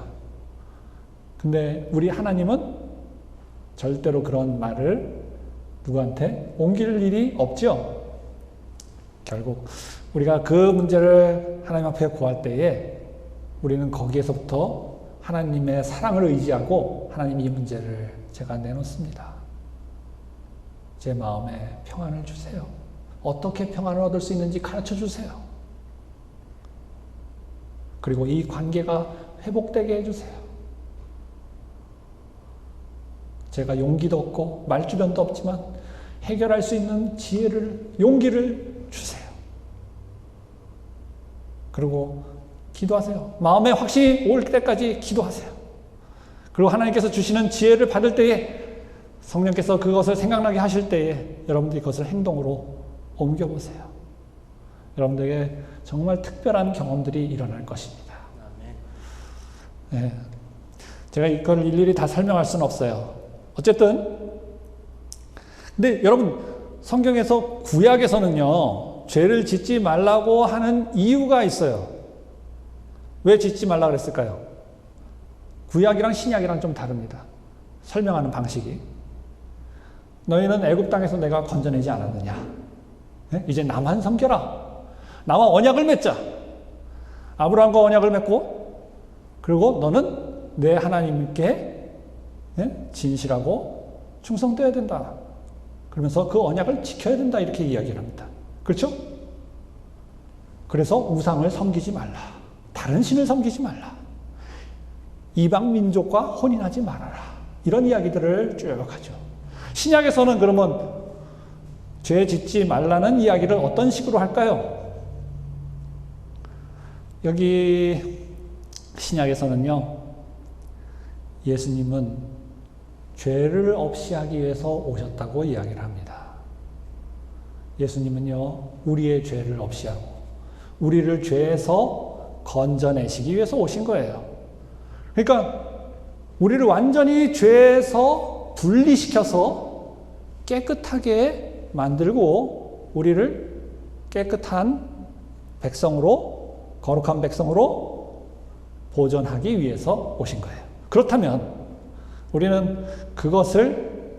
근데 우리 하나님은 절대로 그런 말을 누구한테 옮길 일이 없죠. 결국 우리가 그 문제를 하나님 앞에 구할 때에 우리는 거기에서부터 하나님의 사랑을 의지하고 하나님 이 문제를 제가 내놓습니다. 제 마음에 평안을 주세요. 어떻게 평안을 얻을 수 있는지 가르쳐 주세요. 그리고 이 관계가 회복되게 해주세요. 제가 용기도 없고 말주변도 없지만 해결할 수 있는 용기를 주세요. 그리고 기도하세요. 마음에 확신이 올 때까지 기도하세요. 그리고 하나님께서 주시는 지혜를 받을 때에 성령께서 그것을 생각나게 하실 때에 여러분들이 그것을 행동으로 옮겨보세요. 여러분들에게 정말 특별한 경험들이 일어날 것입니다. 네. 제가 이걸 일일이 다 설명할 수는 없어요. 어쨌든 근데 여러분 성경에서 구약에서는요 죄를 짓지 말라고 하는 이유가 있어요. 왜 짓지 말라 그랬을까요? 구약이랑 신약이랑 좀 다릅니다. 설명하는 방식이. 너희는 애굽 땅에서 내가 건져내지 않았느냐? 네? 이제 나만 섬겨라. 나와 언약을 맺자. 아브라함과 언약을 맺고 그리고 너는 내 하나님께 진실하고 충성되어야 된다. 그러면서 그 언약을 지켜야 된다 이렇게 이야기를 합니다. 그렇죠? 그래서 우상을 섬기지 말라. 다른 신을 섬기지 말라. 이방 민족과 혼인하지 말아라. 이런 이야기들을 쭉 하죠. 신약에서는 그러면 죄 짓지 말라는 이야기를 어떤 식으로 할까요? 여기 신약에서는요 예수님은 죄를 없이 하기 위해서 오셨다고 이야기를 합니다. 예수님은요 우리의 죄를 없이 하고 우리를 죄에서 건져내시기 위해서 오신 거예요. 그러니까 우리를 완전히 죄에서 분리시켜서 깨끗하게 만들고 우리를 깨끗한 백성으로 거룩한 백성으로 보존하기 위해서 오신 거예요. 그렇다면 우리는 그것을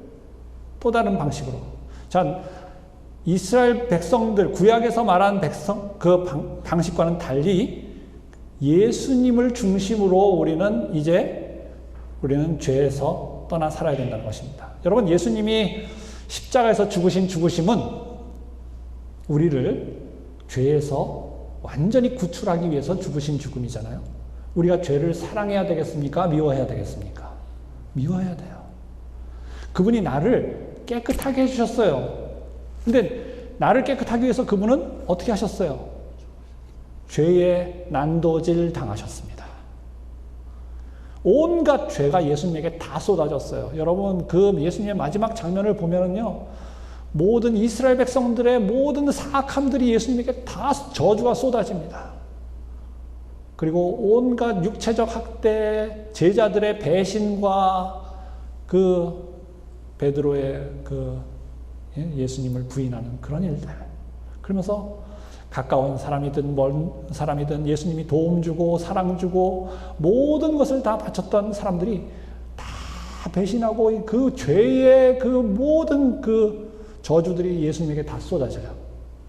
또 다른 방식으로 자 이스라엘 백성들 구약에서 말한 백성 그 방식과는 달리 예수님을 중심으로 우리는 죄에서 떠나 살아야 된다는 것입니다. 여러분 예수님이 십자가에서 죽으신 죽으심은 우리를 죄에서 완전히 구출하기 위해서 죽으신 죽음이잖아요. 우리가 죄를 사랑해야 되겠습니까? 미워해야 되겠습니까? 미워해야 돼요. 그분이 나를 깨끗하게 해주셨어요. 근데 나를 깨끗하기 위해서 그분은 어떻게 하셨어요? 죄의 난도질 당하셨습니다. 온갖 죄가 예수님에게 다 쏟아졌어요. 여러분 그 예수님의 마지막 장면을 보면은요 모든 이스라엘 백성들의 모든 사악함들이 예수님에게 다 저주가 쏟아집니다. 그리고 온갖 육체적 학대, 제자들의 배신과 그 베드로의 예수님을 부인하는 그런 일들. 그러면서 가까운 사람이든 먼 사람이든 예수님이 도움 주고 사랑 주고 모든 것을 다 바쳤던 사람들이 다 배신하고 그 죄의 그 모든 그 저주들이 예수님에게 다 쏟아져요.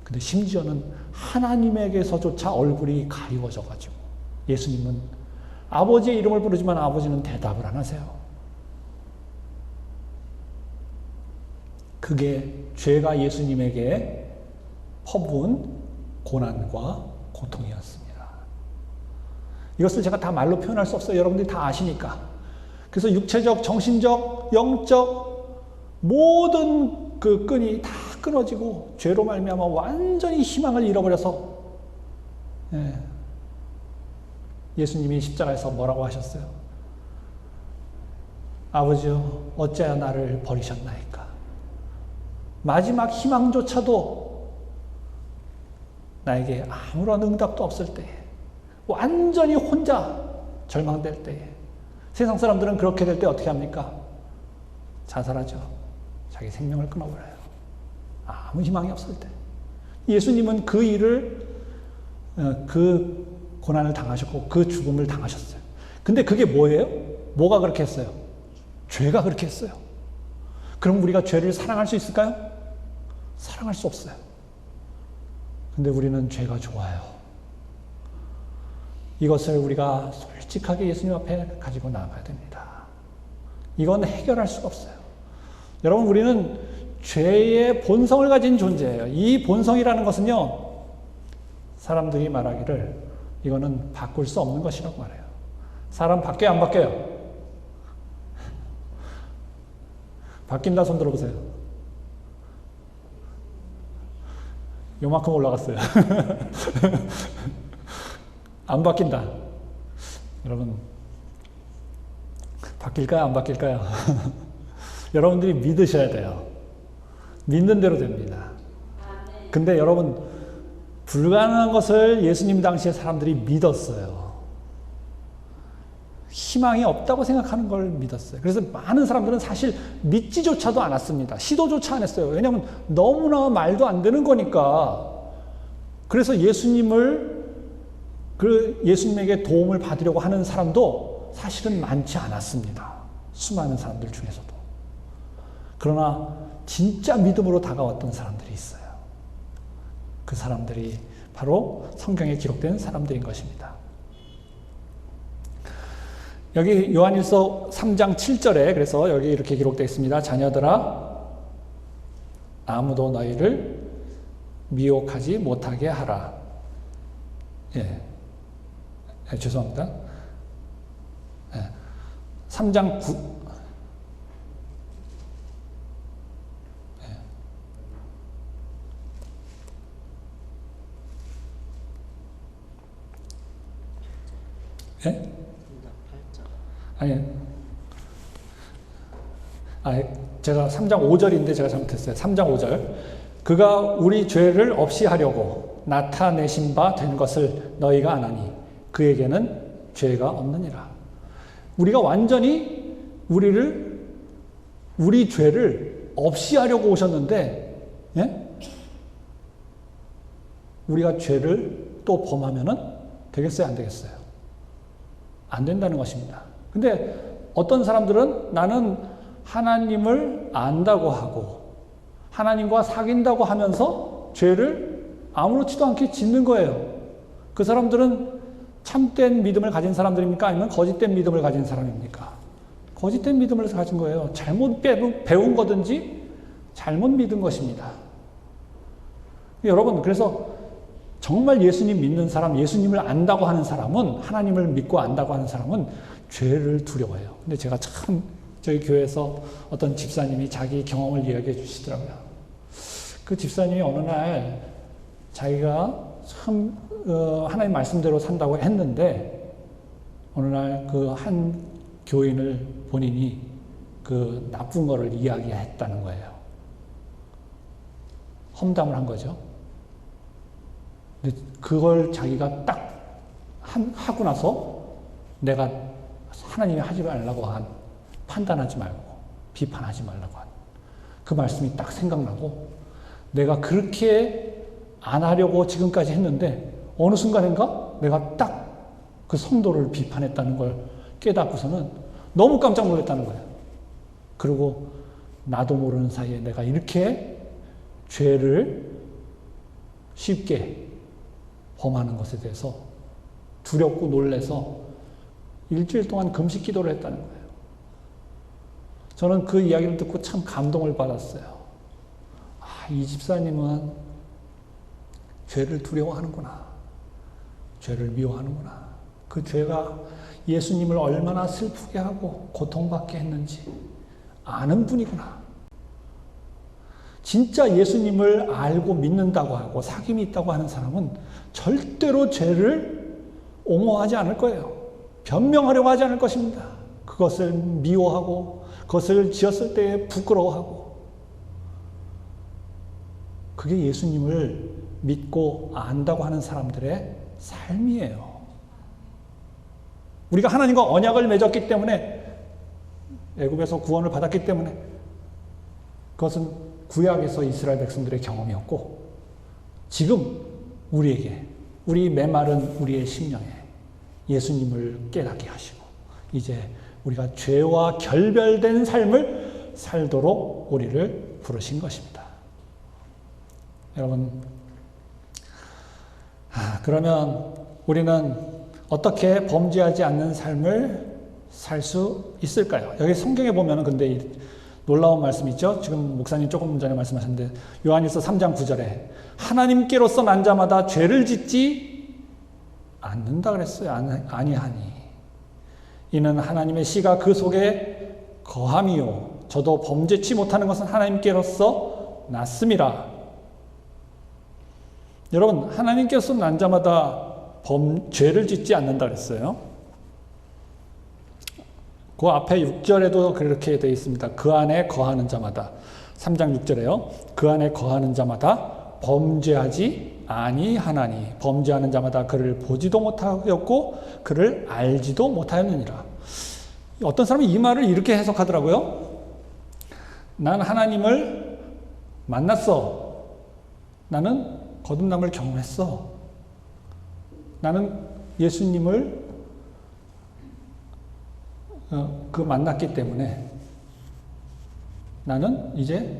근데 심지어는 하나님에게서조차 얼굴이 가리워져 가지고 예수님은 아버지의 이름을 부르지만 아버지는 대답을 안 하세요. 그게 죄가 예수님에게 퍼부은 고난과 고통이었습니다. 이것을 제가 다 말로 표현할 수 없어요. 여러분들이 다 아시니까. 그래서 육체적, 정신적, 영적 모든 그 끈이 다 끊어지고 죄로 말미암아 완전히 희망을 잃어버려서 예수님이 십자가에서 뭐라고 하셨어요? 아버지여 어찌하여 나를 버리셨나이까. 마지막 희망조차도 나에게 아무런 응답도 없을 때에 완전히 혼자 절망될 때에 세상 사람들은 그렇게 될 때 어떻게 합니까? 자살하죠. 자기 생명을 끊어버려요. 아무 희망이 없을 때. 예수님은 그 일을 그 고난을 당하셨고 그 죽음을 당하셨어요. 근데 그게 뭐예요? 뭐가 그렇게 했어요? 죄가 그렇게 했어요. 그럼 우리가 죄를 사랑할 수 있을까요? 사랑할 수 없어요. 근데 우리는 죄가 좋아요. 이것을 우리가 솔직하게 예수님 앞에 가지고 나가야 됩니다. 이건 해결할 수가 없어요. 여러분 우리는 죄의 본성을 가진 존재예요. 이 본성이라는 것은요. 사람들이 말하기를 이거는 바꿀 수 없는 것이라고 말해요. 사람 바뀌어요? 안 바뀌어요? 바뀐다 손 들어보세요. 요만큼 올라갔어요. 안 바뀐다. 여러분 바뀔까요? 안 바뀔까요? 여러분들이 믿으셔야 돼요. 믿는 대로 됩니다. 근데 여러분, 불가능한 것을 예수님 당시에 사람들이 믿었어요. 희망이 없다고 생각하는 걸 믿었어요. 그래서 많은 사람들은 사실 믿지조차도 않았습니다. 시도조차 안 했어요. 왜냐하면 너무나 말도 안 되는 거니까. 그래서 예수님에게 도움을 받으려고 하는 사람도 사실은 많지 않았습니다. 수많은 사람들 중에서도. 그러나 진짜 믿음으로 다가왔던 사람들이 있어요. 그 사람들이 바로 성경에 기록된 사람들인 것입니다. 여기 요한일서 3장 7절에 그래서 여기 이렇게 기록되어 있습니다. 자녀들아, 아무도 너희를 미혹하지 못하게 하라. 죄송합니다. 3장 9. 제가 3장 5절인데 제가 잘못했어요. 3장 5절. 그가 우리 죄를 없이 하려고 나타내신 바 된 것을 너희가 아나니 그에게는 죄가 없느니라. 우리가 완전히 우리 죄를 없이 하려고 오셨는데, 우리가 죄를 또 범하면은 되겠어요, 안 되겠어요? 안 된다는 것입니다. 근데 어떤 사람들은 나는 하나님을 안다고 하고 하나님과 사귄다고 하면서 죄를 아무렇지도 않게 짓는 거예요. 그 사람들은 참된 믿음을 가진 사람들입니까? 아니면 거짓된 믿음을 가진 사람입니까? 거짓된 믿음을 가진 거예요. 잘못 배운 거든지 잘못 믿은 것입니다. 여러분, 그래서 정말 예수님 믿는 사람, 예수님을 안다고 하는 사람은, 하나님을 믿고 안다고 하는 사람은 죄를 두려워해요. 근데 제가 참 저희 교회에서 어떤 집사님이 자기 경험을 이야기해 주시더라고요. 그 집사님이 어느 날 자기가 참 하나님 말씀대로 산다고 했는데 어느 날 그 한 교인을 본인이 그 나쁜 거를 이야기했다는 거예요. 험담을 한 거죠. 근데 그걸 자기가 딱 하고 나서 내가 하나님이 하지 말라고 한, 판단하지 말고 비판하지 말라고 한 그 말씀이 딱 생각나고, 내가 그렇게 안 하려고 지금까지 했는데 어느 순간인가 내가 딱 그 성도를 비판했다는 걸 깨닫고서는 너무 깜짝 놀랐다는 거예요. 그리고 나도 모르는 사이에 내가 이렇게 죄를 쉽게 범하는 것에 대해서 두렵고 놀래서 일주일 동안 금식 기도를 했다는 거예요. 저는 그 이야기를 듣고 참 감동을 받았어요. 이 집사님은 죄를 두려워하는구나. 죄를 미워하는구나. 그 죄가 예수님을 얼마나 슬프게 하고 고통받게 했는지 아는 분이구나. 진짜 예수님을 알고 믿는다고 하고 사귐이 있다고 하는 사람은 절대로 죄를 옹호하지 않을 거예요. 변명하려고 하지 않을 것입니다. 그것을 미워하고 그것을 지었을 때 부끄러워하고. 그게 예수님을 믿고 안다고 하는 사람들의 삶이에요. 우리가 하나님과 언약을 맺었기 때문에, 애굽에서 구원을 받았기 때문에 그것은 구약에서 이스라엘 백성들의 경험이었고, 지금 우리에게, 우리 메마른 우리의 심령에 예수님을 깨닫게 하시고 이제 우리가 죄와 결별된 삶을 살도록 우리를 부르신 것입니다. 여러분, 그러면 우리는 어떻게 범죄하지 않는 삶을 살 수 있을까요? 여기 성경에 보면은 근데 놀라운 말씀 있죠? 지금 목사님 조금 전에 말씀하셨는데 요한일서 3장 9절에 하나님께로서 난 자마다 죄를 짓지 않는다 그랬어요. 아니하니 이는 하나님의 씨가 그 속에 거함이요 저도 범죄치 못하는 것은 하나님께로서 났음이라. 여러분, 하나님께서 난 자마다 죄를 짓지 않는다 그랬어요. 그 앞에 6절에도 그렇게 되어 있습니다. 그 안에 거하는 자마다. 3장 6절에요. 그 안에 거하는 자마다 범죄하지 아니하나니 범죄하는 자마다 그를 보지도 못하였고 그를 알지도 못하였느니라. 어떤 사람이 이 말을 이렇게 해석하더라고요. 난 하나님을 만났어. 나는 거듭남을 경험했어. 나는 예수님을 만났기 때문에 나는 이제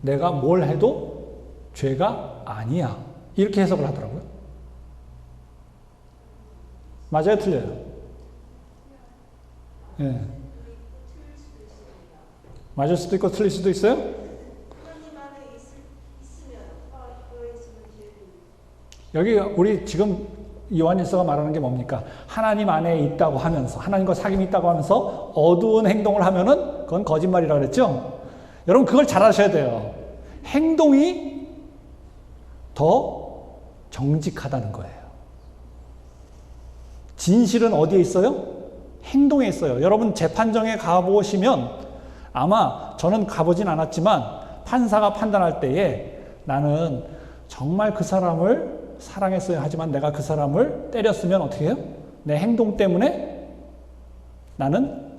내가 뭘 해도 죄가 아니야. 이렇게 해석을 하더라고요. 맞아요? 틀려요? 예. 맞을 수도 있고 틀릴 수도 있어요? 여기 우리 지금 요한일서가 말하는 게 뭡니까? 하나님 안에 있다고 하면서 하나님과 사귐이 있다고 하면서 어두운 행동을 하면은 그건 거짓말이라고 그랬죠? 여러분 그걸 잘 아셔야 돼요. 행동이 더 정직하다는 거예요. 진실은 어디에 있어요? 행동에 있어요. 여러분 재판정에 가보시면 아마 저는 가보진 않았지만 판사가 판단할 때에 나는 정말 그 사람을 사랑했어야 하지만 내가 그 사람을 때렸으면 어떻게 해요? 내 행동 때문에 나는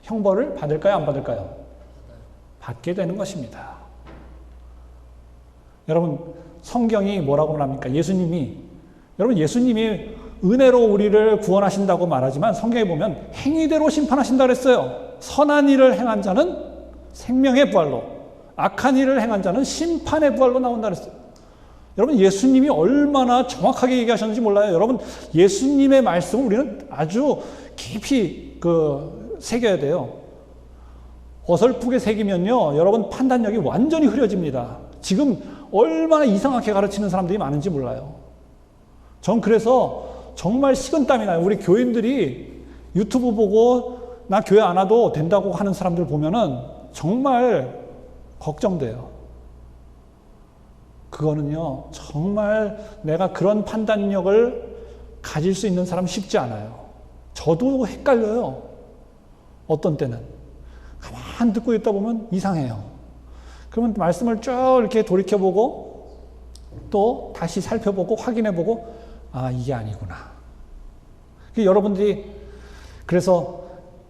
형벌을 받을까요? 안 받을까요? 받게 되는 것입니다. 여러분 성경이 뭐라고 말합니까? 여러분 예수님이 은혜로 우리를 구원하신다고 말하지만 성경에 보면 행위대로 심판하신다 그랬어요. 선한 일을 행한 자는 생명의 부활로, 악한 일을 행한 자는 심판의 부활로 나온다 그랬어요. 여러분 예수님이 얼마나 정확하게 얘기하셨는지 몰라요. 여러분 예수님의 말씀을 우리는 아주 깊이 새겨야 돼요. 어설프게 새기면요 여러분 판단력이 완전히 흐려집니다. 지금 얼마나 이상하게 가르치는 사람들이 많은지 몰라요. 전 그래서 정말 식은땀이 나요. 우리 교인들이 유튜브 보고 나 교회 안 와도 된다고 하는 사람들 보면은 정말 걱정돼요. 그거는요 정말 내가 그런 판단력을 가질 수 있는 사람 쉽지 않아요. 저도 헷갈려요. 어떤 때는 가만 듣고 있다 보면 이상해요. 그러면 말씀을 쭉 이렇게 돌이켜보고 또 다시 살펴보고 확인해보고 아 이게 아니구나. 여러분들이 그래서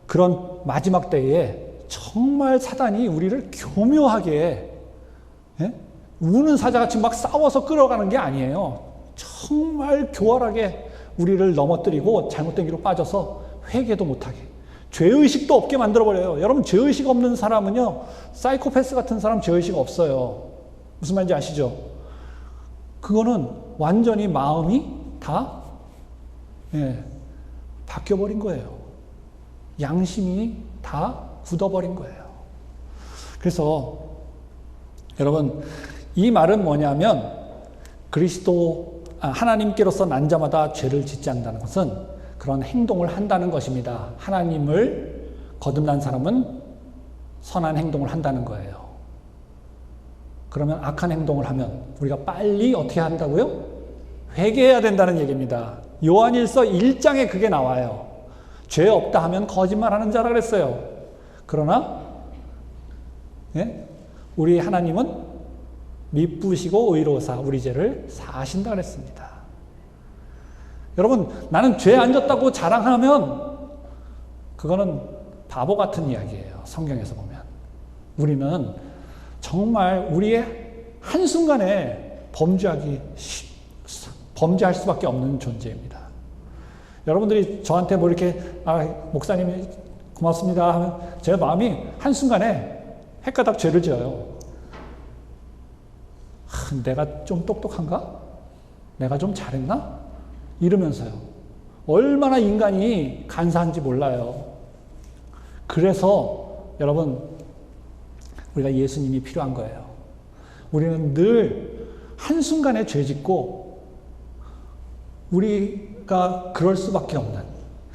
그런 마지막 때에 정말 사단이 우리를 교묘하게 우는 사자같이 막 싸워서 끌어가는 게 아니에요. 정말 교활하게 우리를 넘어뜨리고 잘못된 길로 빠져서 회개도 못하게 죄의식도 없게 만들어버려요. 여러분 죄의식 없는 사람은요 사이코패스 같은 사람 죄의식 없어요. 무슨 말인지 아시죠? 그거는 완전히 마음이 다 바뀌어버린 거예요. 양심이 다 굳어버린 거예요. 그래서 여러분 이 말은 뭐냐면 하나님께로서 난 자마다 죄를 짓지 않는다는 것은 그런 행동을 한다는 것입니다. 하나님을 거듭난 사람은 선한 행동을 한다는 거예요. 그러면 악한 행동을 하면 우리가 빨리 어떻게 한다고요? 회개해야 된다는 얘기입니다. 요한일서 1장에 그게 나와요. 죄 없다 하면 거짓말하는 자라 그랬어요. 그러나 우리 하나님은 미쁘시고 의로우사 우리 죄를 사하신다 그랬습니다. 여러분 나는 죄 안 졌다고 자랑하면 그거는 바보 같은 이야기예요. 성경에서 보면 우리는 정말 우리의 한순간에 범죄할 수밖에 없는 존재입니다. 여러분들이 저한테 뭐 이렇게 목사님이 고맙습니다 하면 제 마음이 한순간에 헷가닥 죄를 지어요. 내가 좀 똑똑한가? 내가 좀 잘했나? 이러면서요. 얼마나 인간이 간사한지 몰라요. 그래서 여러분 우리가 예수님이 필요한 거예요. 우리는 늘 한순간에 죄 짓고 우리가 그럴 수밖에 없는,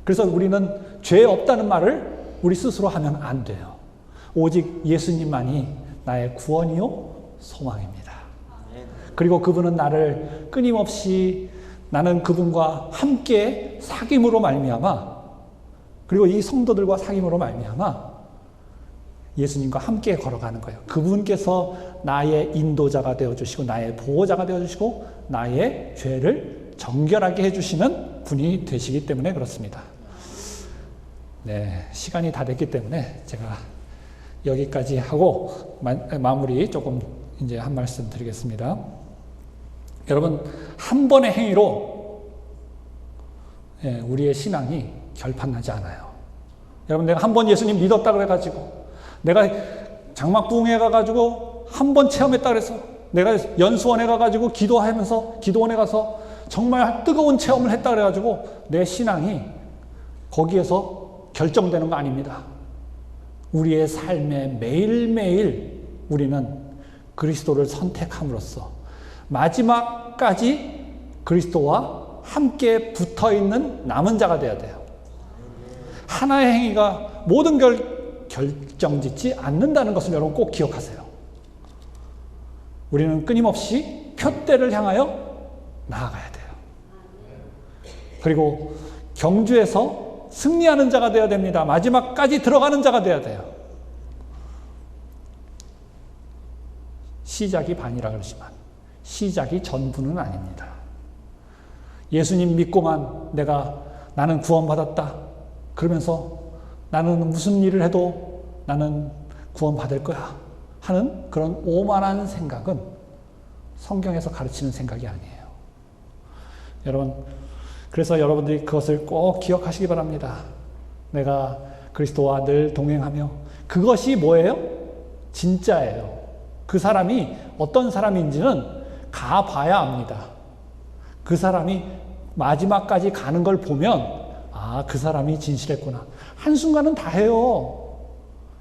그래서 우리는 죄 없다는 말을 우리 스스로 하면 안 돼요. 오직 예수님만이 나의 구원이요 소망입니다. 그리고 그분은 나를 끊임없이 나는 그분과 함께 사귐으로 말미암아 그리고 이 성도들과 사귐으로 말미암아 예수님과 함께 걸어가는 거예요. 그분께서 나의 인도자가 되어주시고 나의 보호자가 되어주시고 나의 죄를 정결하게 해주시는 분이 되시기 때문에 그렇습니다. 네, 시간이 다 됐기 때문에 제가 여기까지 하고 마무리 조금 이제 한 말씀 드리겠습니다. 여러분, 한 번의 행위로 우리의 신앙이 결판나지 않아요. 여러분, 내가 한 번 예수님 믿었다 그래가지고 내가 장막부흥회 가가지고 한 번 체험했다 그래서 내가 연수원에 가가지고 기도원에 가서 정말 뜨거운 체험을 했다 그래가지고 내 신앙이 거기에서 결정되는 거 아닙니다. 우리의 삶에 매일매일 우리는 그리스도를 선택함으로써 마지막까지 그리스도와 함께 붙어있는 남은 자가 되어야 돼요. 하나의 행위가 모든 결정짓지 않는다는 것을 여러분 꼭 기억하세요. 우리는 끊임없이 표대를 향하여 나아가야 돼요. 그리고 경주에서 승리하는 자가 되어야 됩니다. 마지막까지 들어가는 자가 되어야 돼요. 시작이 반이라 그러지만 시작이 전부는 아닙니다. 예수님 믿고만 나는 구원받았다 그러면서 나는 무슨 일을 해도 나는 구원받을 거야 하는 그런 오만한 생각은 성경에서 가르치는 생각이 아니에요. 여러분, 그래서 여러분들이 그것을 꼭 기억하시기 바랍니다. 내가 그리스도와 늘 동행하며 그것이 뭐예요? 진짜예요. 그 사람이 어떤 사람인지는 가봐야 압니다. 그 사람이 마지막까지 가는 걸 보면 그 사람이 진실했구나. 한순간은 다 해요.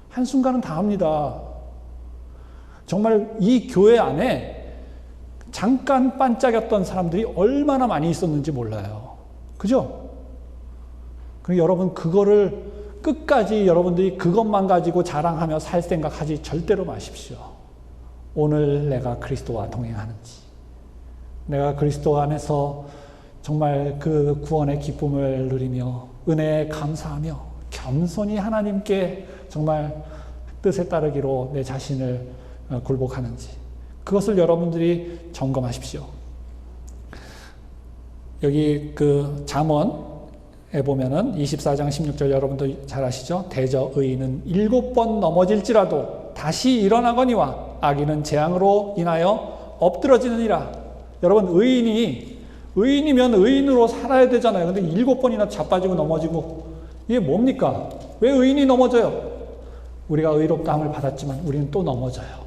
한순간은 다 합니다. 정말 이 교회 안에 잠깐 반짝였던 사람들이 얼마나 많이 있었는지 몰라요. 그죠? 그리고 여러분 그거를 끝까지 여러분들이 그것만 가지고 자랑하며 살 생각하지 절대로 마십시오. 오늘 내가 그리스도와 동행하는지, 내가 그리스도 안에서 정말 그 구원의 기쁨을 누리며 은혜에 감사하며 겸손히 하나님께 정말 뜻에 따르기로 내 자신을 굴복하는지, 그것을 여러분들이 점검하십시오. 여기 그 잠언에 보면은 24장 16절 여러분도 잘 아시죠? 대저 의인은 7번 넘어질지라도 다시 일어나거니와 악인은 재앙으로 인하여 엎드러지느니라. 여러분, 의인이면 의인으로 살아야 되잖아요. 근데 7번이나 자빠지고 넘어지고 이게 뭡니까? 왜 의인이 넘어져요? 우리가 의롭다함을 받았지만 우리는 또 넘어져요.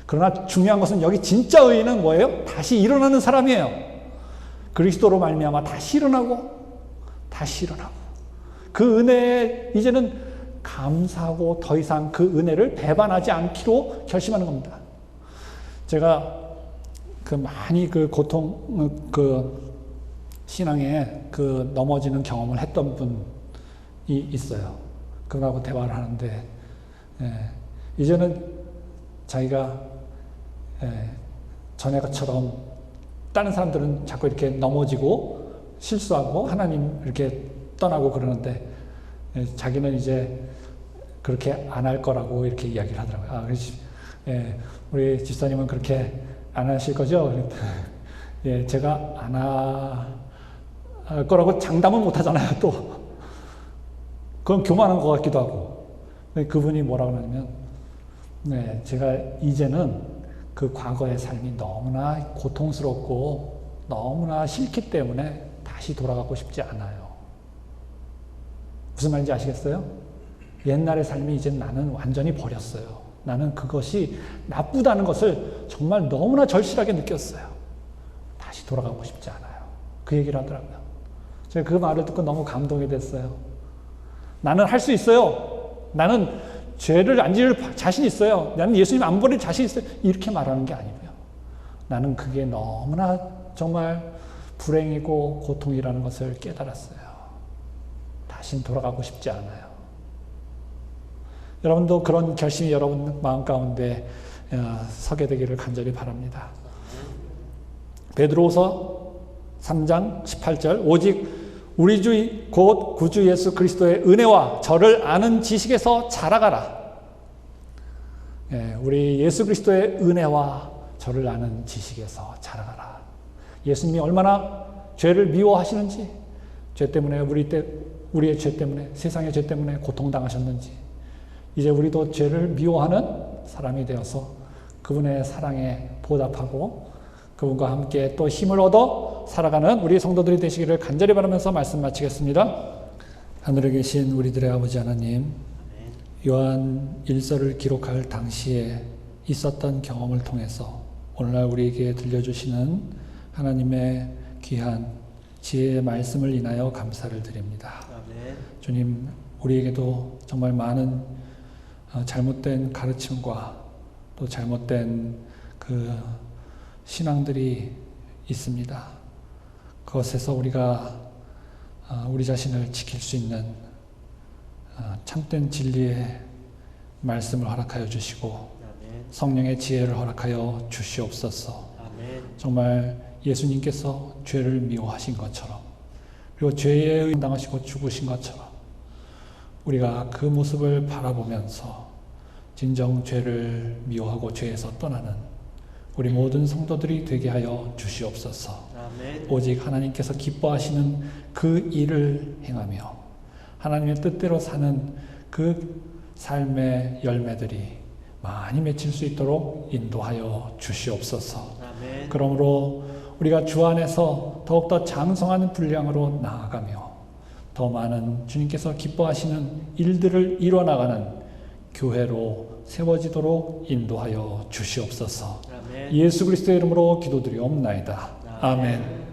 그러나 중요한 것은 여기 진짜 의인은 뭐예요? 다시 일어나는 사람이에요. 그리스도로 말미암아 다시 일어나고 그 은혜에 이제는 감사하고 더 이상 그 은혜를 배반하지 않기로 결심하는 겁니다. 제가 많이 신앙에 넘어지는 경험을 했던 분이 있어요. 그분하고 대화를 하는데, 이제는 자기가, 전에처럼 다른 사람들은 자꾸 이렇게 넘어지고 실수하고 하나님 이렇게 떠나고 그러는데, 자기는 이제 그렇게 안 할 거라고 이렇게 이야기를 하더라고요. 우리 집사님은 그렇게 안 하실 거죠? 제가 안 할 거라고 장담은 못 하잖아요, 또. 그건 교만한 것 같기도 하고. 그분이 뭐라고 하냐면, 제가 이제는 그 과거의 삶이 너무나 고통스럽고 너무나 싫기 때문에 다시 돌아가고 싶지 않아요. 무슨 말인지 아시겠어요? 옛날의 삶이 이제 나는 완전히 버렸어요. 나는 그것이 나쁘다는 것을 정말 너무나 절실하게 느꼈어요. 다시 돌아가고 싶지 않아요. 그 얘기를 하더라고요. 제가 그 말을 듣고 너무 감동이 됐어요. 나는 할 수 있어요. 나는 죄를 안 지을 자신 있어요. 나는 예수님 안 버릴 자신 있어요. 이렇게 말하는 게 아니고요. 나는 그게 너무나 정말 불행이고 고통이라는 것을 깨달았어요. 다신 돌아가고 싶지 않아요. 여러분도 그런 결심이 여러분 마음 가운데 서게 되기를 간절히 바랍니다. 베드로후서 3장 18절 오직 우리 주 곧 구주 예수 그리스도의 은혜와 저를 아는 지식에서 자라가라. 예, 우리 예수 그리스도의 은혜와 저를 아는 지식에서 자라가라. 예수님이 얼마나 죄를 미워하시는지, 죄 때문에 우리의 죄 때문에, 세상의 죄 때문에 고통당하셨는지, 이제 우리도 죄를 미워하는 사람이 되어서 그분의 사랑에 보답하고 그분과 함께 또 힘을 얻어 살아가는 우리 성도들이 되시기를 간절히 바라면서 말씀 마치겠습니다. 하늘에 계신 우리들의 아버지 하나님, 요한 1서를 기록할 당시에 있었던 경험을 통해서 오늘날 우리에게 들려주시는 하나님의 귀한 지혜의 말씀을 인하여 감사를 드립니다. 아멘. 주님, 우리에게도 정말 많은 잘못된 가르침과 또 잘못된 그 신앙들이 있습니다. 그것에서 우리가 우리 자신을 지킬 수 있는 참된 진리의 말씀을 허락하여 주시고 아멘. 성령의 지혜를 허락하여 주시옵소서. 아멘. 정말 예수님께서 죄를 미워하신 것처럼, 그리고 죄에 당하시고 죽으신 것처럼 우리가 그 모습을 바라보면서 진정 죄를 미워하고 죄에서 떠나는 우리 모든 성도들이 되게 하여 주시옵소서. 아멘. 오직 하나님께서 기뻐하시는 그 일을 행하며 하나님의 뜻대로 사는 그 삶의 열매들이 많이 맺힐 수 있도록 인도하여 주시옵소서. 아멘. 그러므로 우리가 주 안에서 더욱더 장성한 분량으로 나아가며 더 많은 주님께서 기뻐하시는 일들을 이뤄나가는 교회로 세워지도록 인도하여 주시옵소서. 아멘. 예수 그리스도의 이름으로 기도드리옵나이다. 아멘.